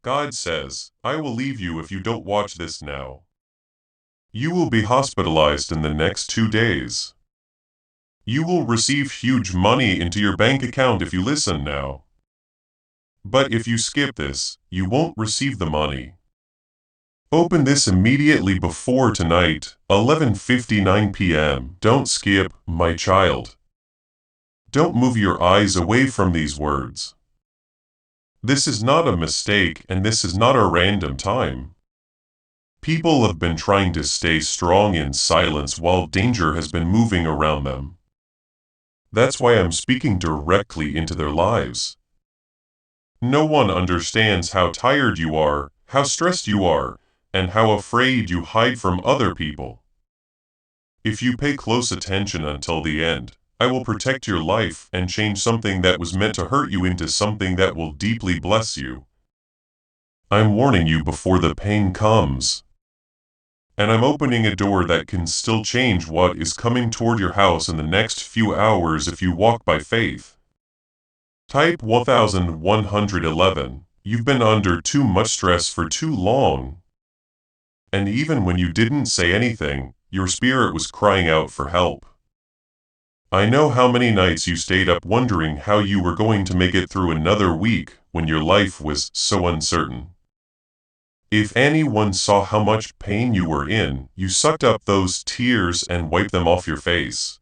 God says, I will leave you if you don't watch this now. You will be hospitalized in the next 2 days. You will receive huge money into your bank account if you listen now. But if you skip this, you won't receive the money. Open this immediately before tonight, 11:59 p.m. Don't skip, my child. Don't move your eyes away from these words. This is not a mistake, and this is not a random time. People have been trying to stay strong in silence while danger has been moving around them. That's why I'm speaking directly into their lives. No one understands how tired you are, how stressed you are, and how afraid you hide from other people. If you pay close attention until the end, I will protect your life and change something that was meant to hurt you into something that will deeply bless you. I'm warning you before the pain comes. And I'm opening a door that can still change what is coming toward your house in the next few hours if you walk by faith. Type 1111. You've been under too much stress for too long. And even when you didn't say anything, your spirit was crying out for help. I know how many nights you stayed up wondering how you were going to make it through another week when your life was so uncertain. If anyone saw how much pain you were in, you sucked up those tears and wiped them off your face.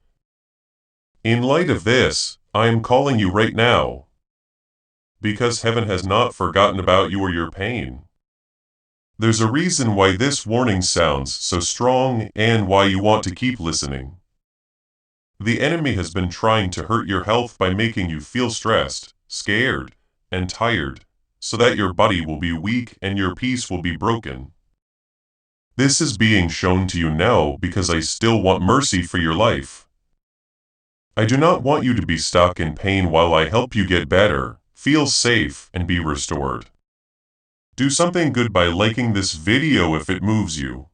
In light of this, I am calling you right now. Because heaven has not forgotten about you or your pain. There's a reason why this warning sounds so strong and why you want to keep listening. The enemy has been trying to hurt your health by making you feel stressed, scared, and tired, so that your body will be weak and your peace will be broken. This is being shown to you now because I still want mercy for your life. I do not want you to be stuck in pain while I help you get better, feel safe, and be restored. Do something good by liking this video if it moves you.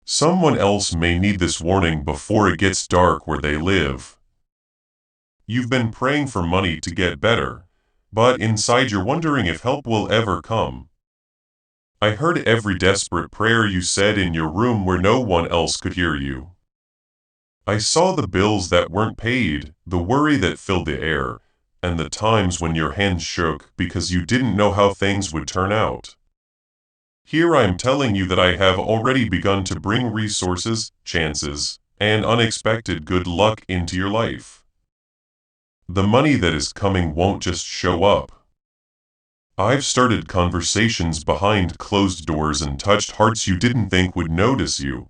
Someone else may need this warning before it gets dark where they live. You've been praying for money to get better, but inside you're wondering if help will ever come. I heard every desperate prayer you said in your room where no one else could hear you. I saw the bills that weren't paid, the worry that filled the air, and the times when your hands shook because you didn't know how things would turn out. Here I am telling you that I have already begun to bring resources, chances, and unexpected good luck into your life. The money that is coming won't just show up. I've started conversations behind closed doors and touched hearts you didn't think would notice you.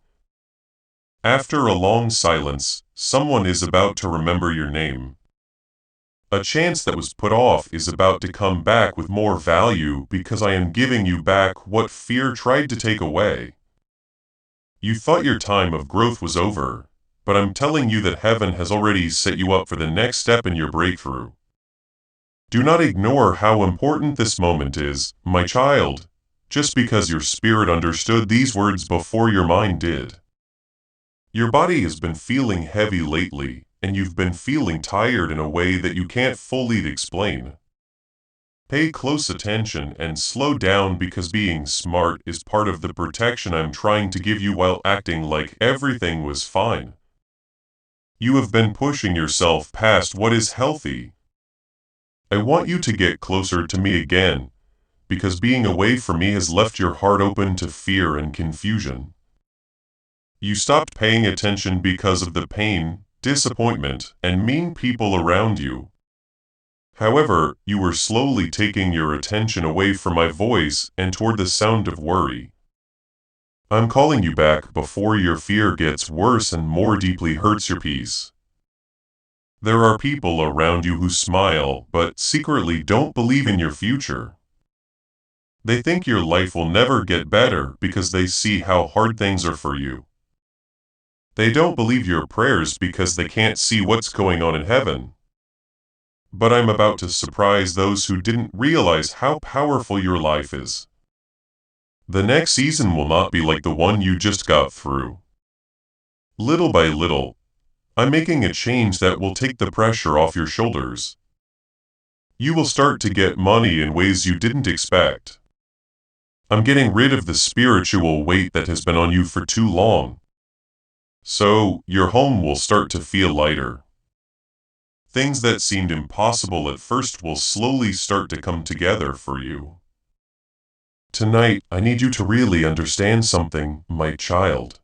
After a long silence, someone is about to remember your name. A chance that was put off is about to come back with more value because I am giving you back what fear tried to take away. You thought your time of growth was over, but I'm telling you that heaven has already set you up for the next step in your breakthrough. Do not ignore how important this moment is, my child, just because your spirit understood these words before your mind did. Your body has been feeling heavy lately, and you've been feeling tired in a way that you can't fully explain. Pay close attention and slow down because being smart is part of the protection I'm trying to give you while acting like everything was fine. You have been pushing yourself past what is healthy. I want you to get closer to me again, because being away from me has left your heart open to fear and confusion. You stopped paying attention because of the pain, disappointment, and mean people around you. However, you were slowly taking your attention away from my voice and toward the sound of worry. I'm calling you back before your fear gets worse and more deeply hurts your peace. There are people around you who smile, but secretly don't believe in your future. They think your life will never get better because they see how hard things are for you. They don't believe your prayers because they can't see what's going on in heaven. But I'm about to surprise those who didn't realize how powerful your life is. The next season will not be like the one you just got through. Little by little, I'm making a change that will take the pressure off your shoulders. You will start to get money in ways you didn't expect. I'm getting rid of the spiritual weight that has been on you for too long. So, your home will start to feel lighter. Things that seemed impossible at first will slowly start to come together for you. Tonight, I need you to really understand something, my child.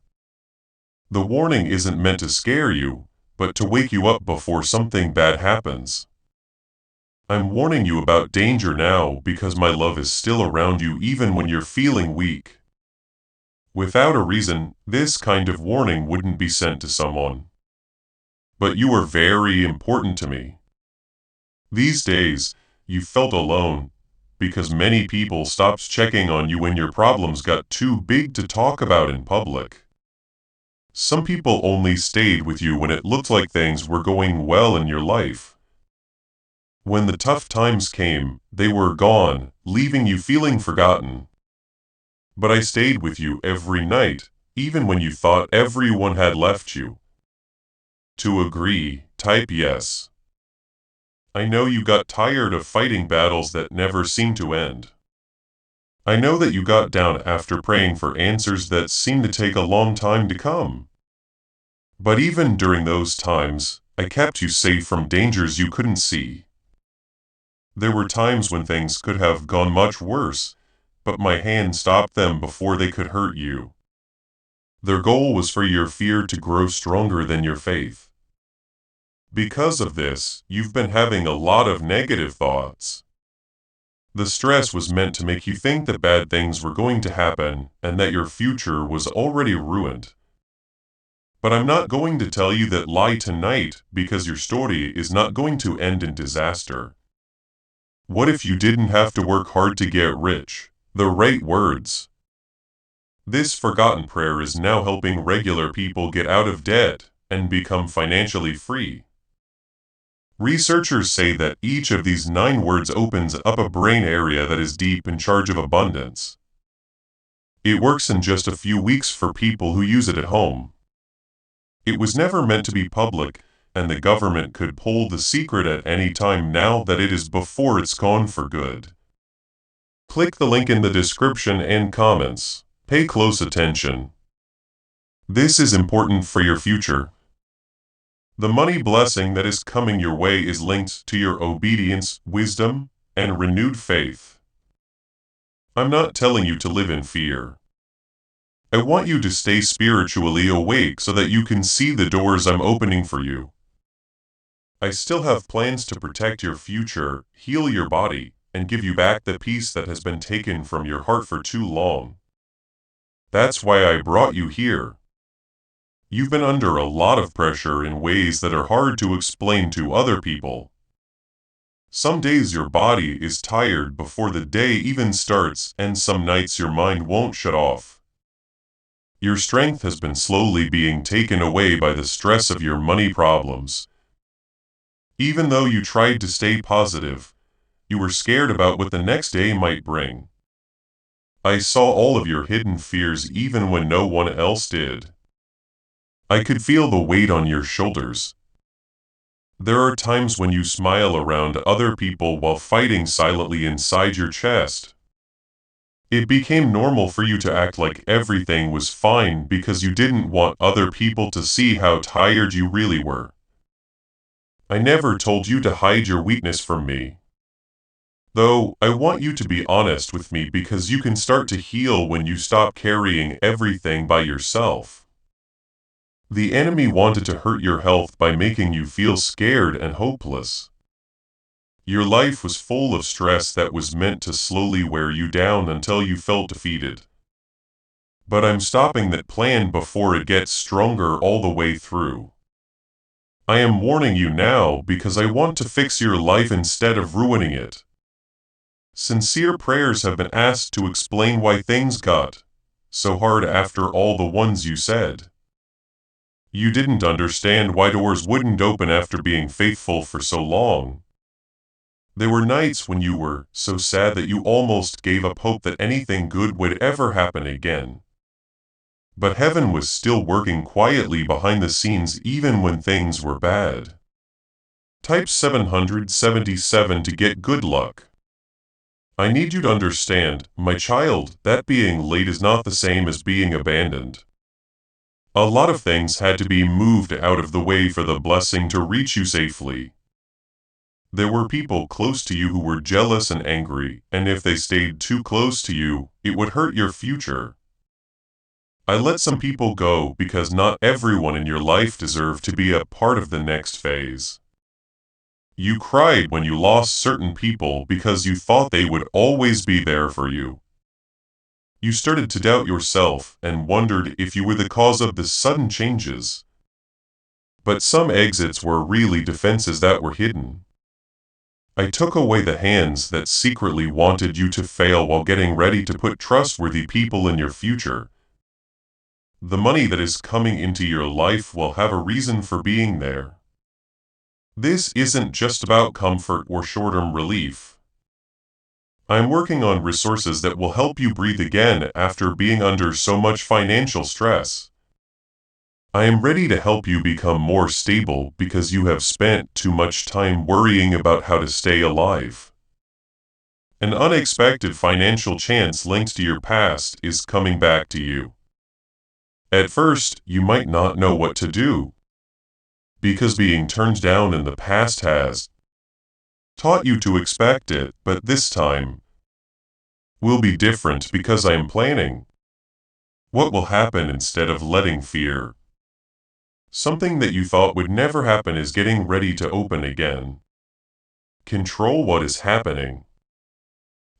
The warning isn't meant to scare you, but to wake you up before something bad happens. I'm warning you about danger now because my love is still around you even when you're feeling weak. Without a reason, this kind of warning wouldn't be sent to someone. But you are very important to me. These days, you felt alone, because many people stopped checking on you when your problems got too big to talk about in public. Some people only stayed with you when it looked like things were going well in your life. When the tough times came, they were gone, leaving you feeling forgotten. But I stayed with you every night, even when you thought everyone had left you. To agree, type yes. I know you got tired of fighting battles that never seemed to end. I know that you got down after praying for answers that seemed to take a long time to come. But even during those times, I kept you safe from dangers you couldn't see. There were times when things could have gone much worse, but my hand stopped them before they could hurt you. Their goal was for your fear to grow stronger than your faith. Because of this, you've been having a lot of negative thoughts. The stress was meant to make you think that bad things were going to happen and that your future was already ruined. But I'm not going to tell you that lie tonight because your story is not going to end in disaster. What if you didn't have to work hard to get rich? The right words. This forgotten prayer is now helping regular people get out of debt and become financially free. Researchers say that each of these 9 words opens up a brain area that is deep in charge of abundance. It works in just a few weeks for people who use it at home. It was never meant to be public, and the government could pull the secret at any time now that it is before it's gone for good. Click the link in the description and comments. Pay close attention. This is important for your future. The money blessing that is coming your way is linked to your obedience, wisdom, and renewed faith. I'm not telling you to live in fear. I want you to stay spiritually awake so that you can see the doors I'm opening for you. I still have plans to protect your future, heal your body, and give you back the peace that has been taken from your heart for too long. That's why I brought you here. You've been under a lot of pressure in ways that are hard to explain to other people. Some days your body is tired before the day even starts, and some nights your mind won't shut off. Your strength has been slowly being taken away by the stress of your money problems. Even though you tried to stay positive, you were scared about what the next day might bring. I saw all of your hidden fears even when no one else did. I could feel the weight on your shoulders. There are times when you smile around other people while fighting silently inside your chest. It became normal for you to act like everything was fine because you didn't want other people to see how tired you really were. I never told you to hide your weakness from me. Though, I want you to be honest with me because you can start to heal when you stop carrying everything by yourself. The enemy wanted to hurt your health by making you feel scared and hopeless. Your life was full of stress that was meant to slowly wear you down until you felt defeated. But I'm stopping that plan before it gets stronger all the way through. I am warning you now because I want to fix your life instead of ruining it. Sincere prayers have been asked to explain why things got so hard after all the ones you said. You didn't understand why doors wouldn't open after being faithful for so long. There were nights when you were so sad that you almost gave up hope that anything good would ever happen again. But heaven was still working quietly behind the scenes even when things were bad. Type 777 to get good luck. I need you to understand, my child, that being late is not the same as being abandoned. A lot of things had to be moved out of the way for the blessing to reach you safely. There were people close to you who were jealous and angry, and if they stayed too close to you, it would hurt your future. I let some people go because not everyone in your life deserved to be a part of the next phase. You cried when you lost certain people because you thought they would always be there for you. You started to doubt yourself and wondered if you were the cause of the sudden changes. But some exits were really defenses that were hidden. I took away the hands that secretly wanted you to fail while getting ready to put trustworthy people in your future. The money that is coming into your life will have a reason for being there. This isn't just about comfort or short-term relief. I'm working on resources that will help you breathe again after being under so much financial stress. I am ready to help you become more stable because you have spent too much time worrying about how to stay alive. An unexpected financial chance linked to your past is coming back to you. At first, you might not know what to do, because being turned down in the past has taught you to expect it, but this time will be different because I am planning what will happen instead of letting fear. Something that you thought would never happen is getting ready to open again. Control what is happening.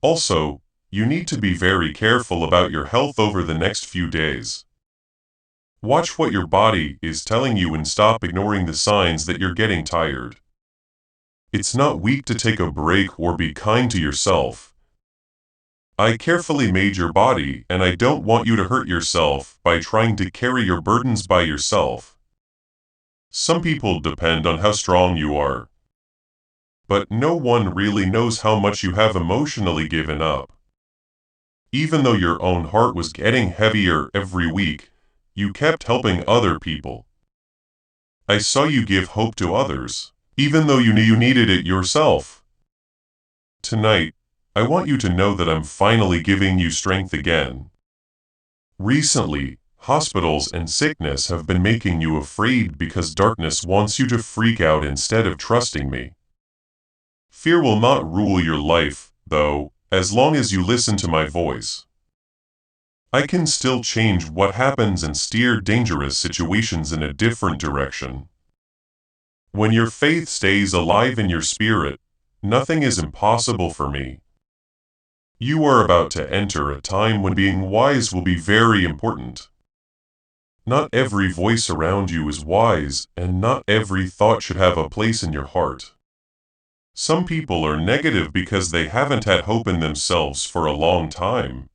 Also, you need to be very careful about your health over the next few days. Watch what your body is telling you and stop ignoring the signs that you're getting tired. It's not weak to take a break or be kind to yourself. I carefully made your body, and I don't want you to hurt yourself by trying to carry your burdens by yourself. Some people depend on how strong you are. But no one really knows how much you have emotionally given up. Even though your own heart was getting heavier every week, you kept helping other people. I saw you give hope to others, even though you knew you needed it yourself. Tonight, I want you to know that I'm finally giving you strength again. Recently, hospitals and sickness have been making you afraid because darkness wants you to freak out instead of trusting me. Fear will not rule your life, though, as long as you listen to my voice. I can still change what happens and steer dangerous situations in a different direction. When your faith stays alive in your spirit, nothing is impossible for me. You are about to enter a time when being wise will be very important. Not every voice around you is wise, and not every thought should have a place in your heart. Some people are negative because they haven't had hope in themselves for a long time.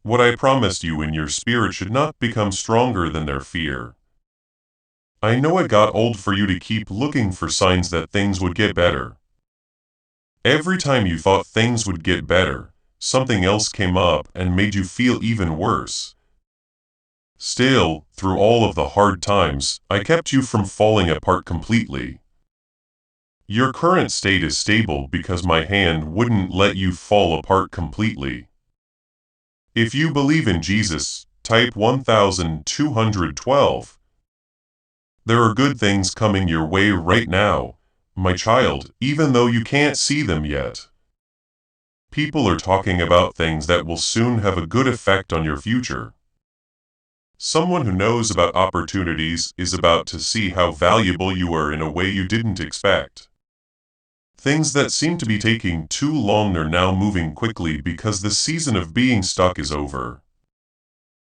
What I promised you in your spirit should not become stronger than their fear. I know it got old for you to keep looking for signs that things would get better. Every time you thought things would get better, something else came up and made you feel even worse. Still, through all of the hard times, I kept you from falling apart completely. Your current state is stable because my hand wouldn't let you fall apart completely. If you believe in Jesus, type 1212. There are good things coming your way right now, my child, even though you can't see them yet. People are talking about things that will soon have a good effect on your future. Someone who knows about opportunities is about to see how valuable you are in a way you didn't expect. Things that seem to be taking too long are now moving quickly because the season of being stuck is over.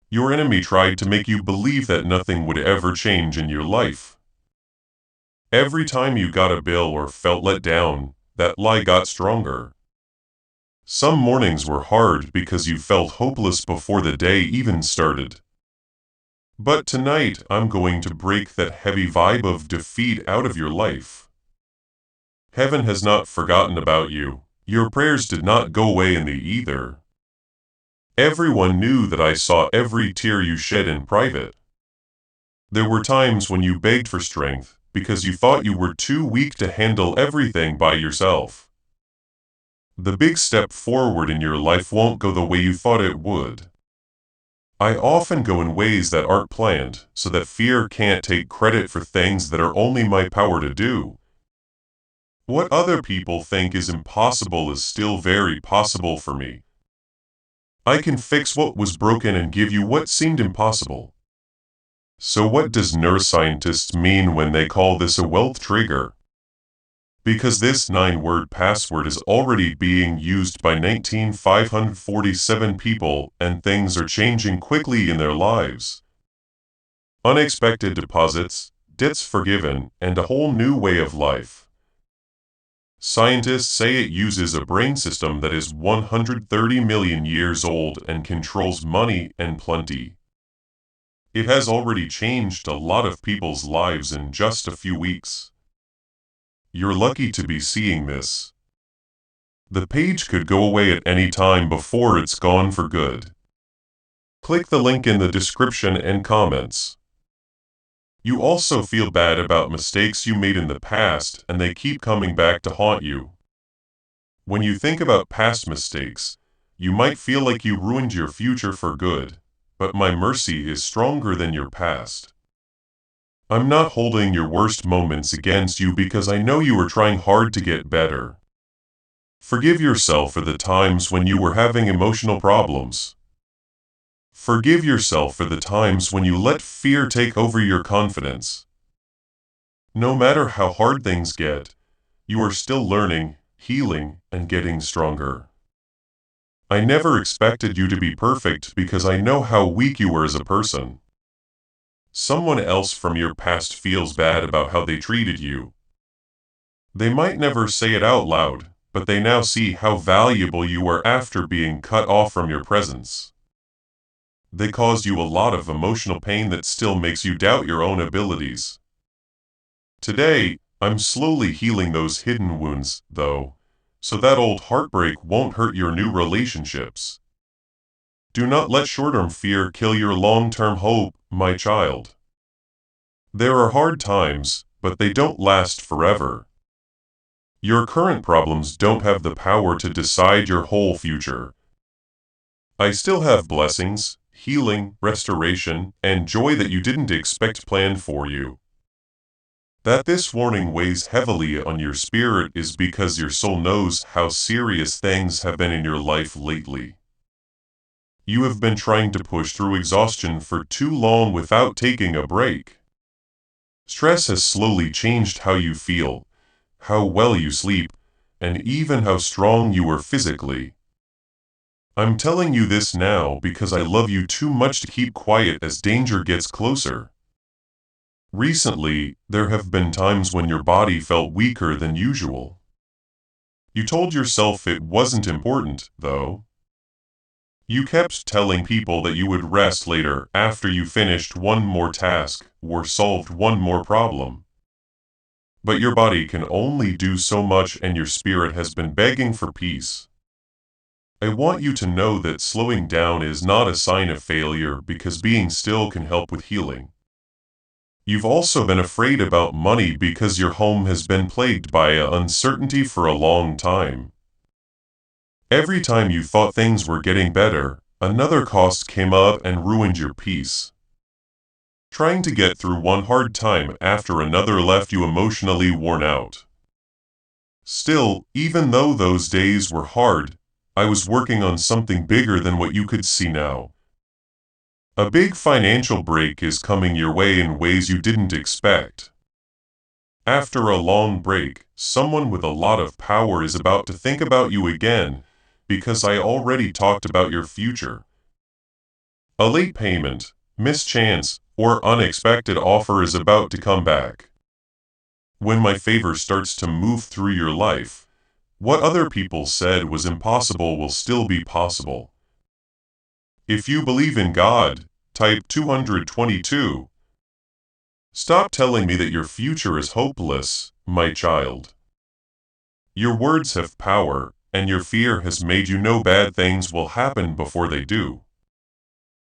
Your enemy tried to make you believe that nothing would ever change in your life. Every time you got a bill or felt let down, that lie got stronger. Some mornings were hard because you felt hopeless before the day even started. But tonight, I'm going to break that heavy vibe of defeat out of your life. Heaven has not forgotten about you. Your prayers did not go away in the either. Everyone knew that I saw every tear you shed in private. There were times when you begged for strength because you thought you were too weak to handle everything by yourself. The big step forward in your life won't go the way you thought it would. I often go in ways that aren't planned, so that fear can't take credit for things that are only my power to do. What other people think is impossible is still very possible for me. I can fix what was broken and give you what seemed impossible. So what does neuroscientists mean when they call this a wealth trigger? Because this 9-word password is already being used by 19,547 people and things are changing quickly in their lives. Unexpected deposits, debts forgiven, and a whole new way of life. Scientists say it uses a brain system that is 130 million years old and controls money and plenty. It has already changed a lot of people's lives in just a few weeks. You're lucky to be seeing this. The page could go away at any time before it's gone for good. Click the link in the description and comments. You also feel bad about mistakes you made in the past and they keep coming back to haunt you. When you think about past mistakes, you might feel like you ruined your future for good, but my mercy is stronger than your past. I'm not holding your worst moments against you because I know you were trying hard to get better. Forgive yourself for the times when you were having emotional problems. Forgive yourself for the times when you let fear take over your confidence. No matter how hard things get, you are still learning, healing, and getting stronger. I never expected you to be perfect because I know how weak you were as a person. Someone else from your past feels bad about how they treated you. They might never say it out loud, but they now see how valuable you were after being cut off from your presence. They caused you a lot of emotional pain that still makes you doubt your own abilities. Today, I'm slowly healing those hidden wounds, though, so that old heartbreak won't hurt your new relationships. Do not let short-term fear kill your long-term hope, my child. There are hard times, but they don't last forever. Your current problems don't have the power to decide your whole future. I still have blessings, healing, restoration, and joy that you didn't expect planned for you. That this warning weighs heavily on your spirit is because your soul knows how serious things have been in your life lately. You have been trying to push through exhaustion for too long without taking a break. Stress has slowly changed how you feel, how well you sleep, and even how strong you are physically. I'm telling you this now because I love you too much to keep quiet as danger gets closer. Recently, there have been times when your body felt weaker than usual. You told yourself it wasn't important, though. You kept telling people that you would rest later after you finished one more task or solved one more problem. But your body can only do so much and your spirit has been begging for peace. I want you to know that slowing down is not a sign of failure because being still can help with healing. You've also been afraid about money because your home has been plagued by uncertainty for a long time. Every time you thought things were getting better, another cost came up and ruined your peace. Trying to get through one hard time after another left you emotionally worn out. Still, even though those days were hard, I was working on something bigger than what you could see now. A big financial break is coming your way in ways you didn't expect. After a long break, someone with a lot of power is about to think about you again, because I already talked about your future. A late payment, mischance, or unexpected offer is about to come back. When my favor starts to move through your life, what other people said was impossible will still be possible. If you believe in God, type 222. Stop telling me that your future is hopeless, my child. Your words have power, and your fear has made you know bad things will happen before they do.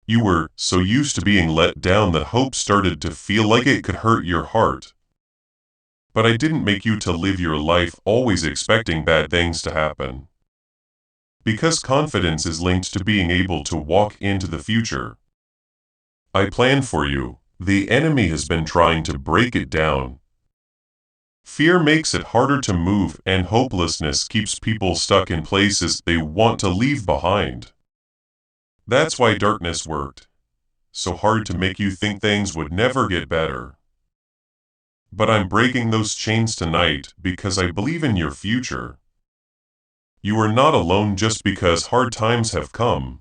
You were so used to being let down that hope started to feel like it could hurt your heart. But I didn't make you to live your life always expecting bad things to happen. because confidence is linked to being able to walk into the future. I plan for you. The enemy has been trying to break it down. Fear makes it harder to move, and hopelessness keeps people stuck in places they want to leave behind. That's why darkness worked so hard to make you think things would never get better. But I'm breaking those chains tonight because I believe in your future. You are not alone just because hard times have come.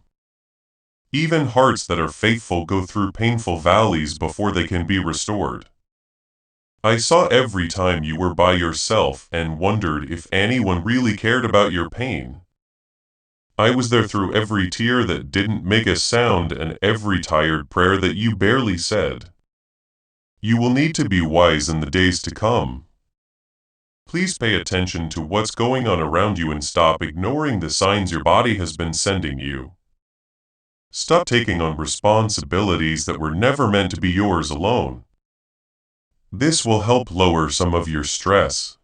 Even hearts that are faithful go through painful valleys before they can be restored. I saw every time you were by yourself and wondered if anyone really cared about your pain. I was there through every tear that didn't make a sound and every tired prayer that you barely said. You will need to be wise in the days to come. Please pay attention to what's going on around you and stop ignoring the signs your body has been sending you. Stop taking on responsibilities that were never meant to be yours alone. This will help lower some of your stress.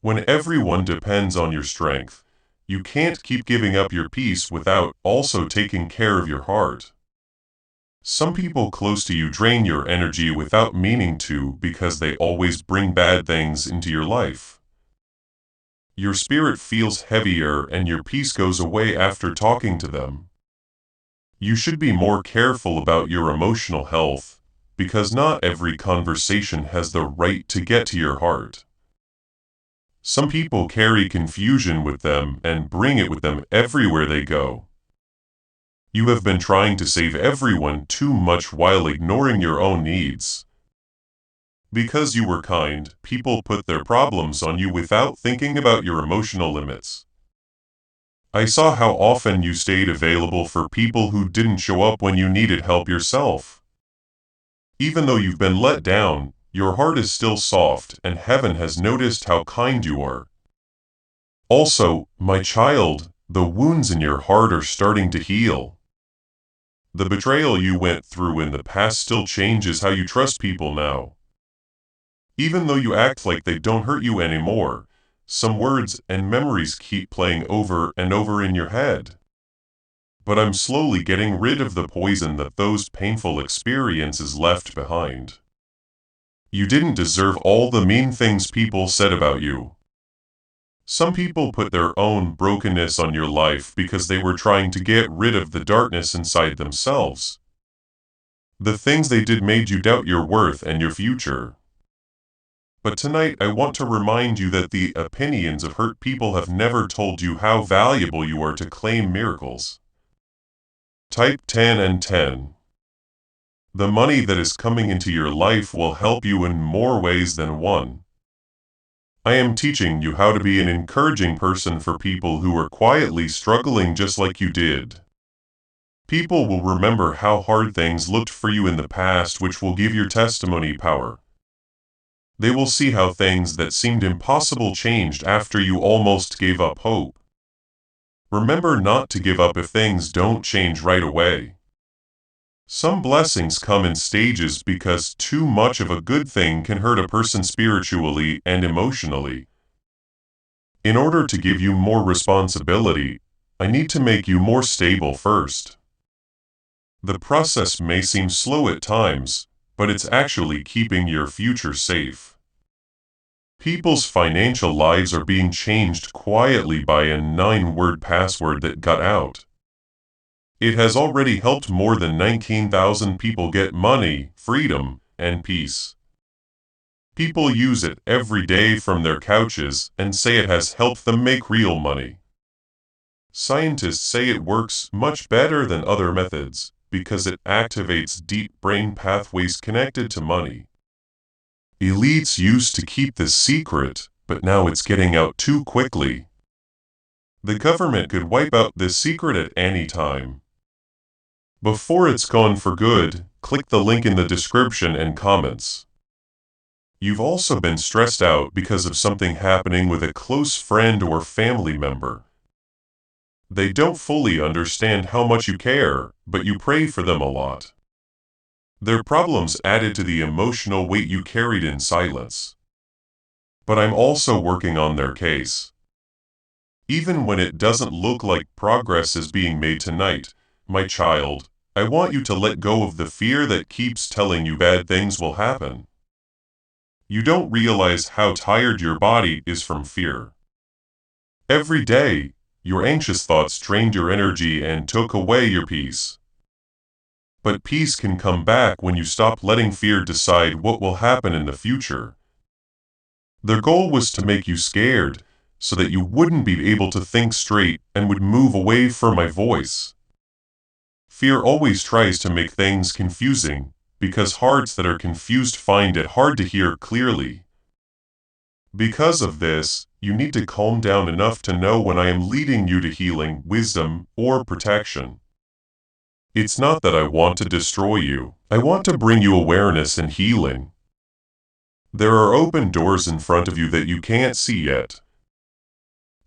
When everyone depends on your strength, you can't keep giving up your peace without also taking care of your heart. Some people close to you drain your energy without meaning to because they always bring bad things into your life. Your spirit feels heavier and your peace goes away after talking to them. You should be more careful about your emotional health, because not every conversation has the right to get to your heart. Some people carry confusion with them and bring it with them everywhere they go. You have been trying to save everyone too much while ignoring your own needs. Because you were kind, people put their problems on you without thinking about your emotional limits. I saw how often you stayed available for people who didn't show up when you needed help yourself. Even though you've been let down, your heart is still soft, and heaven has noticed how kind you are. Also, my child, the wounds in your heart are starting to heal. The betrayal you went through in the past still changes how you trust people now. Even though you act like they don't hurt you anymore, some words and memories keep playing over and over in your head. But I'm slowly getting rid of the poison that those painful experiences left behind. You didn't deserve all the mean things people said about you. Some people put their own brokenness on your life because they were trying to get rid of the darkness inside themselves. The things they did made you doubt your worth and your future. But tonight I want to remind you that the opinions of hurt people have never told you how valuable you are to claim miracles. Type 10 and 10. The money that is coming into your life will help you in more ways than one. I am teaching you how to be an encouraging person for people who are quietly struggling just like you did. People will remember how hard things looked for you in the past, which will give your testimony power. They will see how things that seemed impossible changed after you almost gave up hope. Remember not to give up if things don't change right away. Some blessings come in stages because too much of a good thing can hurt a person spiritually and emotionally. In order to give you more responsibility, I need to make you more stable first. The process may seem slow at times, but it's actually keeping your future safe. People's financial lives are being changed quietly by a 9-word password that got out. It has already helped more than 19,000 people get money, freedom, and peace. People use it every day from their couches and say it has helped them make real money. Scientists say it works much better than other methods because it activates deep brain pathways connected to money. Elites used to keep this secret, but now it's getting out too quickly. The government could wipe out this secret at any time. Before it's gone for good, click the link in the description and comments. You've also been stressed out because of something happening with a close friend or family member. They don't fully understand how much you care, but you pray for them a lot. Their problems added to the emotional weight you carried in silence. But I'm also working on their case. Even when it doesn't look like progress is being made tonight, my child, I want you to let go of the fear that keeps telling you bad things will happen. You don't realize how tired your body is from fear. Every day, your anxious thoughts drained your energy and took away your peace. But peace can come back when you stop letting fear decide what will happen in the future. Their goal was to make you scared, so that you wouldn't be able to think straight and would move away from my voice. Fear always tries to make things confusing, because hearts that are confused find it hard to hear clearly. Because of this, you need to calm down enough to know when I am leading you to healing, wisdom, or protection. It's not that I want to destroy you, I want to bring you awareness and healing. There are open doors in front of you that you can't see yet.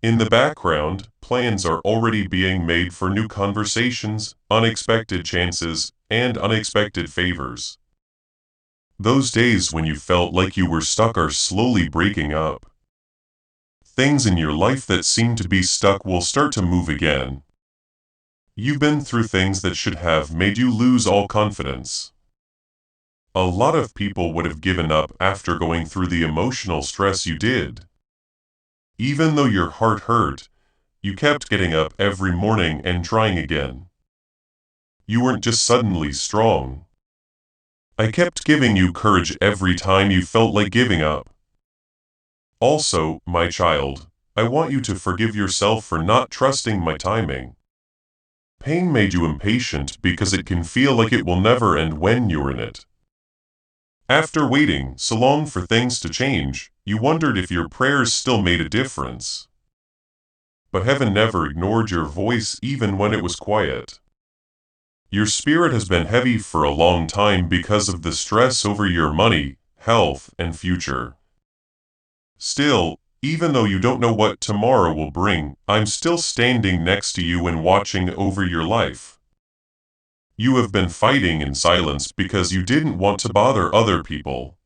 In the background, plans are already being made for new conversations, unexpected chances, and unexpected favors. Those days when you felt like you were stuck are slowly breaking up. Things in your life that seem to be stuck will start to move again. You've been through things that should have made you lose all confidence. A lot of people would have given up after going through the emotional stress you did. Even though your heart hurt, you kept getting up every morning and trying again. You weren't just suddenly strong. I kept giving you courage every time you felt like giving up. Also, my child, I want you to forgive yourself for not trusting my timing. Pain made you impatient because it can feel like it will never end when you're in it. After waiting so long for things to change, you wondered if your prayers still made a difference. But heaven never ignored your voice even when it was quiet. Your spirit has been heavy for a long time because of the stress over your money, health, and future. Still, even though you don't know what tomorrow will bring, I'm still standing next to you and watching over your life. You have been fighting in silence because you didn't want to bother other people.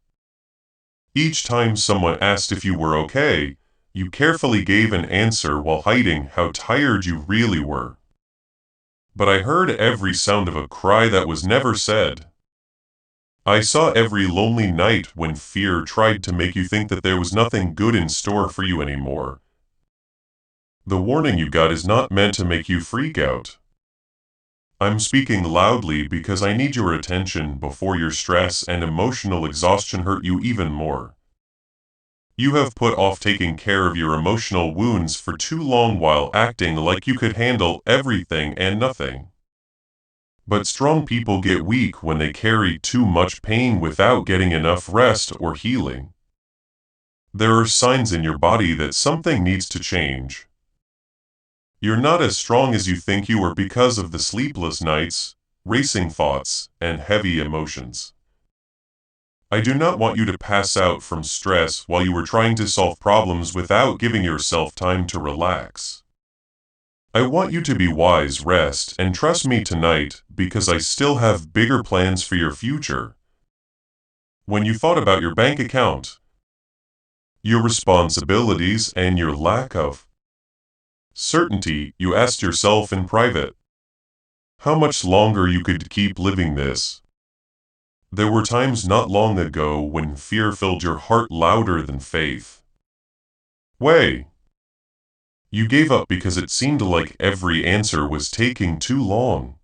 Each time someone asked if you were okay, you carefully gave an answer while hiding how tired you really were. But I heard every sound of a cry that was never said. I saw every lonely night when fear tried to make you think that there was nothing good in store for you anymore. The warning you got is not meant to make you freak out. I'm speaking loudly because I need your attention before your stress and emotional exhaustion hurt you even more. You have put off taking care of your emotional wounds for too long while acting like you could handle everything and nothing. But strong people get weak when they carry too much pain without getting enough rest or healing. There are signs in your body that something needs to change. You're not as strong as you think you are because of the sleepless nights, racing thoughts, and heavy emotions. I do not want you to pass out from stress while you were trying to solve problems without giving yourself time to relax. I want you to be wise, rest, and trust me tonight because I still have bigger plans for your future. When you thought about your bank account, your responsibilities, and your lack of certainty, you asked yourself in private how much longer you could keep living this. There were times not long ago when fear filled your heart louder than faith. Way. You gave up because it seemed like every answer was taking too long.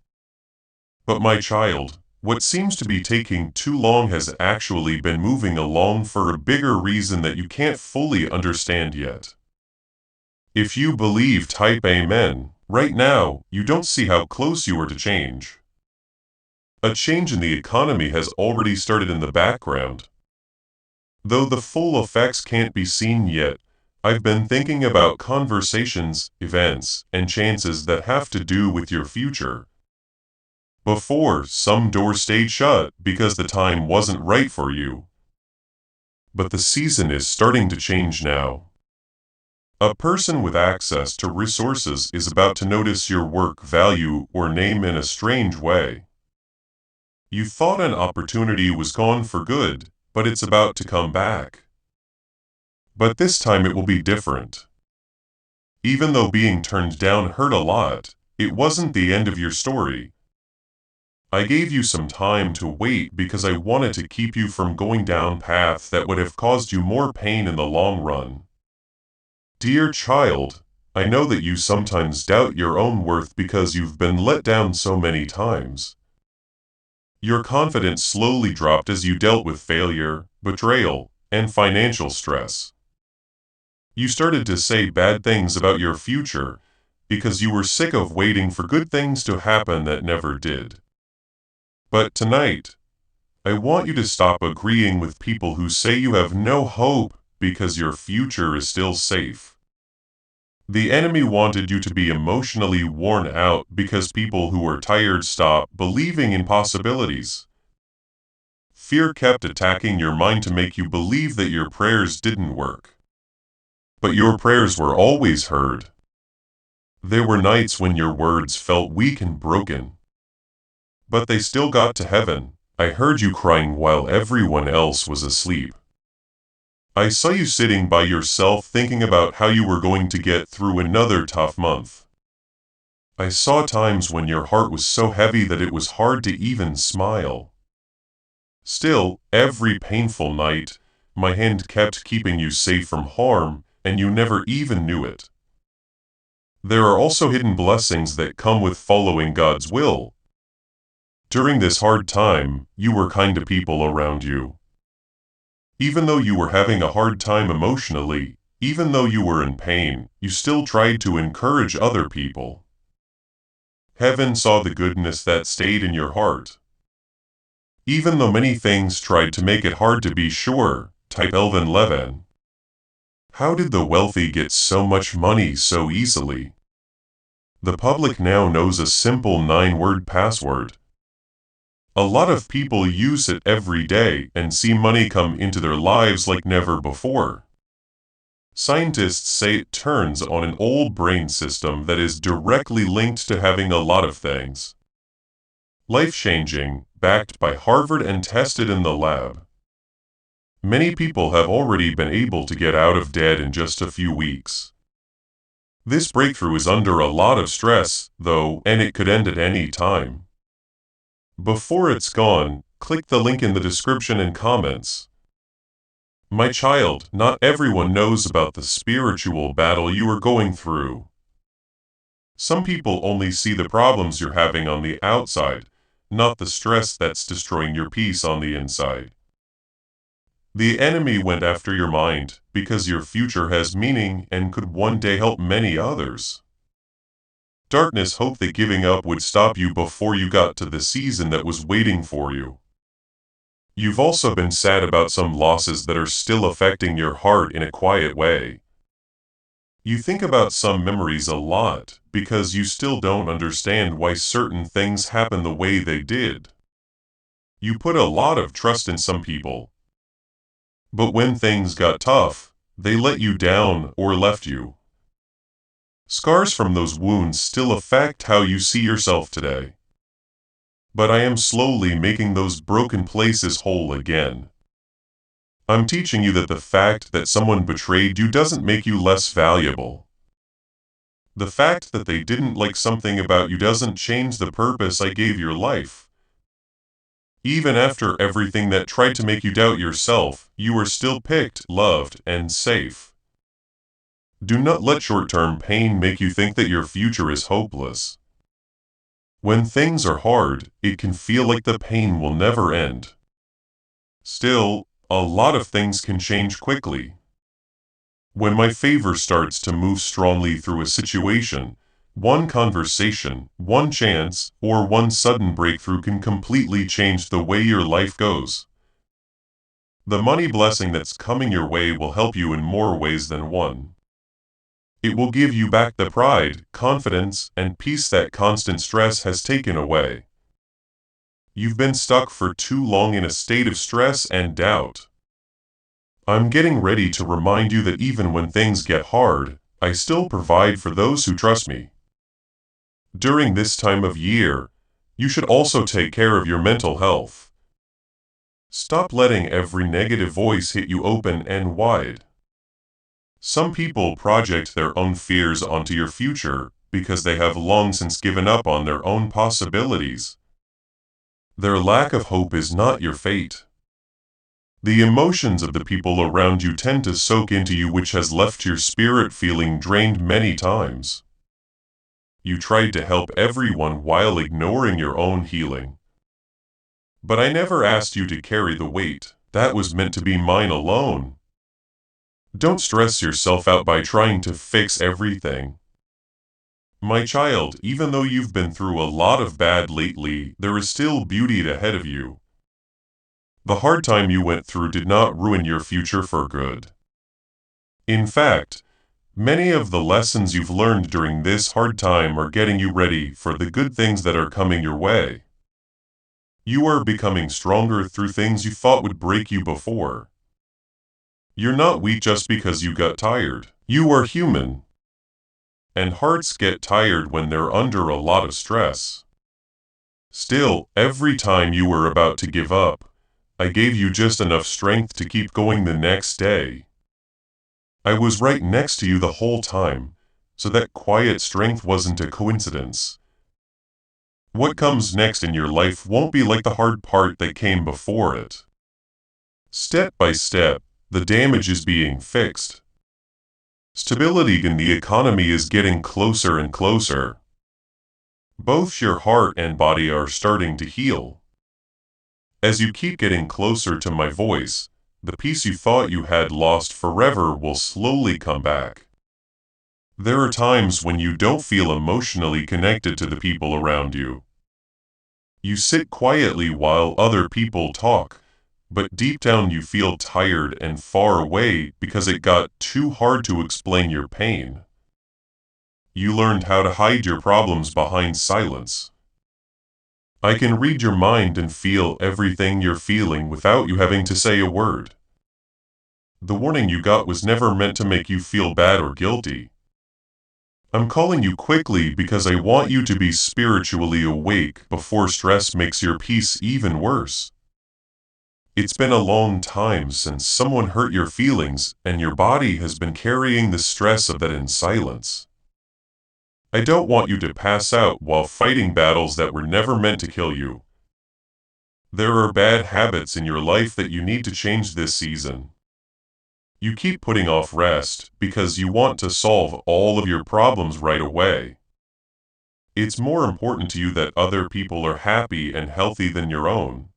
But my child, what seems to be taking too long has actually been moving along for a bigger reason that you can't fully understand yet. If you believe, type Amen. Right now, you don't see how close you are to change. A change in the economy has already started in the background. Though the full effects can't be seen yet, I've been thinking about conversations, events, and chances that have to do with your future. Before, some doors stayed shut because the time wasn't right for you. But the season is starting to change now. A person with access to resources is about to notice your work, value, or name in a strange way. You thought an opportunity was gone for good, but it's about to come back. But this time it will be different. Even though being turned down hurt a lot, it wasn't the end of your story. I gave you some time to wait because I wanted to keep you from going down paths that would have caused you more pain in the long run. Dear child, I know that you sometimes doubt your own worth because you've been let down so many times. Your confidence slowly dropped as you dealt with failure, betrayal, and financial stress. You started to say bad things about your future because you were sick of waiting for good things to happen that never did. But tonight, I want you to stop agreeing with people who say you have no hope because your future is still safe. The enemy wanted you to be emotionally worn out because people who were tired stopped believing in possibilities. Fear kept attacking your mind to make you believe that your prayers didn't work. But your prayers were always heard. There were nights when your words felt weak and broken. But they still got to heaven. I heard you crying while everyone else was asleep. I saw you sitting by yourself thinking about how you were going to get through another tough month. I saw times when your heart was so heavy that it was hard to even smile. Still, every painful night, my hand kept keeping you safe from harm, and you never even knew it. There are also hidden blessings that come with following God's will. During this hard time, you were kind to people around you. Even though you were having a hard time emotionally, even though you were in pain, you still tried to encourage other people. Heaven saw the goodness that stayed in your heart. Even though many things tried to make it hard to be sure, type Elvin Levin. How did the wealthy get so much money so easily? The public now knows a simple 9-word password. A lot of people use it every day and see money come into their lives like never before. Scientists say it turns on an old brain system that is directly linked to having a lot of things. Life-changing, backed by Harvard and tested in the lab. Many people have already been able to get out of debt in just a few weeks. This breakthrough is under a lot of stress, though, and it could end at any time. Before it's gone, click the link in the description and comments. My child, not everyone knows about the spiritual battle you are going through. Some people only see the problems you're having on the outside, not the stress that's destroying your peace on the inside. The enemy went after your mind because your future has meaning and could one day help many others. Darkness hoped that giving up would stop you before you got to the season that was waiting for you. You've also been sad about some losses that are still affecting your heart in a quiet way. You think about some memories a lot because you still don't understand why certain things happen the way they did. You put a lot of trust in some people. But when things got tough, they let you down or left you. Scars from those wounds still affect how you see yourself today. But I am slowly making those broken places whole again. I'm teaching you that the fact that someone betrayed you doesn't make you less valuable. The fact that they didn't like something about you doesn't change the purpose I gave your life. Even after everything that tried to make you doubt yourself, you were still picked, loved, and safe. Do not let short-term pain make you think that your future is hopeless. When things are hard, it can feel like the pain will never end. Still, a lot of things can change quickly. When my favor starts to move strongly through a situation, one conversation, one chance, or one sudden breakthrough can completely change the way your life goes. The money blessing that's coming your way will help you in more ways than one. It will give you back the pride, confidence, and peace that constant stress has taken away. You've been stuck for too long in a state of stress and doubt. I'm getting ready to remind you that even when things get hard, I still provide for those who trust me. During this time of year, you should also take care of your mental health. Stop letting every negative voice hit you open and wide. Some people project their own fears onto your future because they have long since given up on their own possibilities. Their lack of hope is not your fate. The emotions of the people around you tend to soak into you, which has left your spirit feeling drained many times. You tried to help everyone while ignoring your own healing. But I never asked you to carry the weight. That was meant to be mine alone. Don't stress yourself out by trying to fix everything. My child, even though you've been through a lot of bad lately, there is still beauty ahead of you. The hard time you went through did not ruin your future for good. In fact, many of the lessons you've learned during this hard time are getting you ready for the good things that are coming your way. You are becoming stronger through things you thought would break you before. You're not weak just because you got tired. You are human. And hearts get tired when they're under a lot of stress. Still, every time you were about to give up, I gave you just enough strength to keep going the next day. I was right next to you the whole time, so that quiet strength wasn't a coincidence. What comes next in your life won't be like the hard part that came before it. Step by step, the damage is being fixed. Stability in the economy is getting closer and closer. Both your heart and body are starting to heal. As you keep getting closer to my voice, the peace you thought you had lost forever will slowly come back. There are times when you don't feel emotionally connected to the people around you. You sit quietly while other people talk, but deep down you feel tired and far away because it got too hard to explain your pain. You learned how to hide your problems behind silence. I can read your mind and feel everything you're feeling without you having to say a word. The warning you got was never meant to make you feel bad or guilty. I'm calling you quickly because I want you to be spiritually awake before stress makes your peace even worse. It's been a long time since someone hurt your feelings, and your body has been carrying the stress of that in silence. I don't want you to pass out while fighting battles that were never meant to kill you. There are bad habits in your life that you need to change this season. You keep putting off rest because you want to solve all of your problems right away. It's more important to you that other people are happy and healthy than your own.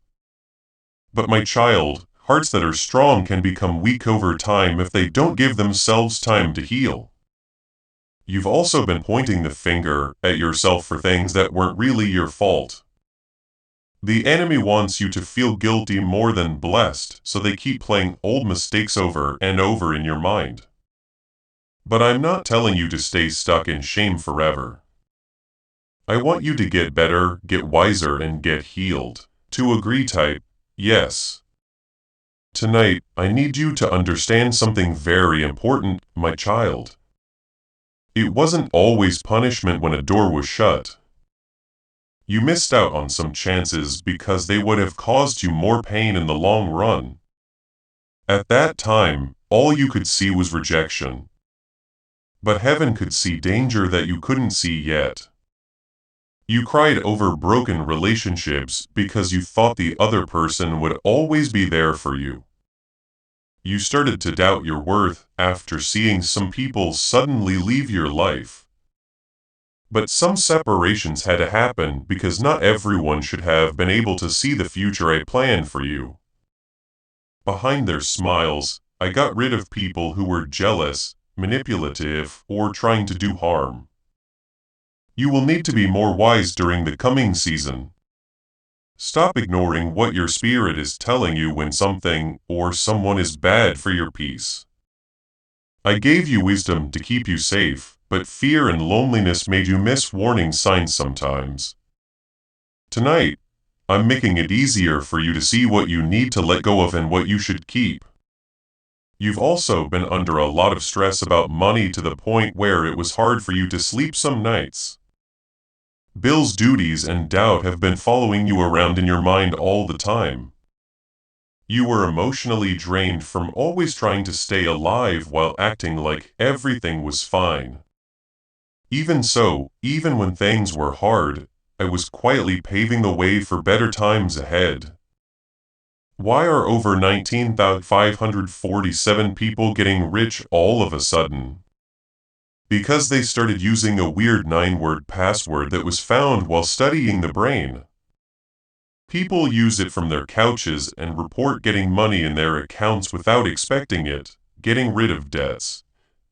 But my child, hearts that are strong can become weak over time if they don't give themselves time to heal. You've also been pointing the finger at yourself for things that weren't really your fault. The enemy wants you to feel guilty more than blessed, so they keep playing old mistakes over and over in your mind. But I'm not telling you to stay stuck in shame forever. I want you to get better, get wiser, and get healed. To agree, type yes. Tonight, I need you to understand something very important, my child. It wasn't always punishment when a door was shut. You missed out on some chances because they would have caused you more pain in the long run. At that time, all you could see was rejection. But heaven could see danger that you couldn't see yet. You cried over broken relationships because you thought the other person would always be there for you. You started to doubt your worth after seeing some people suddenly leave your life. But some separations had to happen because not everyone should have been able to see the future I planned for you. Behind their smiles, I got rid of people who were jealous, manipulative, or trying to do harm. You will need to be more wise during the coming season. Stop ignoring what your spirit is telling you when something or someone is bad for your peace. I gave you wisdom to keep you safe, but fear and loneliness made you miss warning signs sometimes. Tonight, I'm making it easier for you to see what you need to let go of and what you should keep. You've also been under a lot of stress about money to the point where it was hard for you to sleep some nights. Bills, duties, and doubt have been following you around in your mind all the time. You were emotionally drained from always trying to stay alive while acting like everything was fine. Even so, even when things were hard, I was quietly paving the way for better times ahead. Why are over 19,547 people getting rich all of a sudden? Because they started using a weird 9-word password that was found while studying the brain. People use it from their couches and report getting money in their accounts without expecting it, getting rid of debts,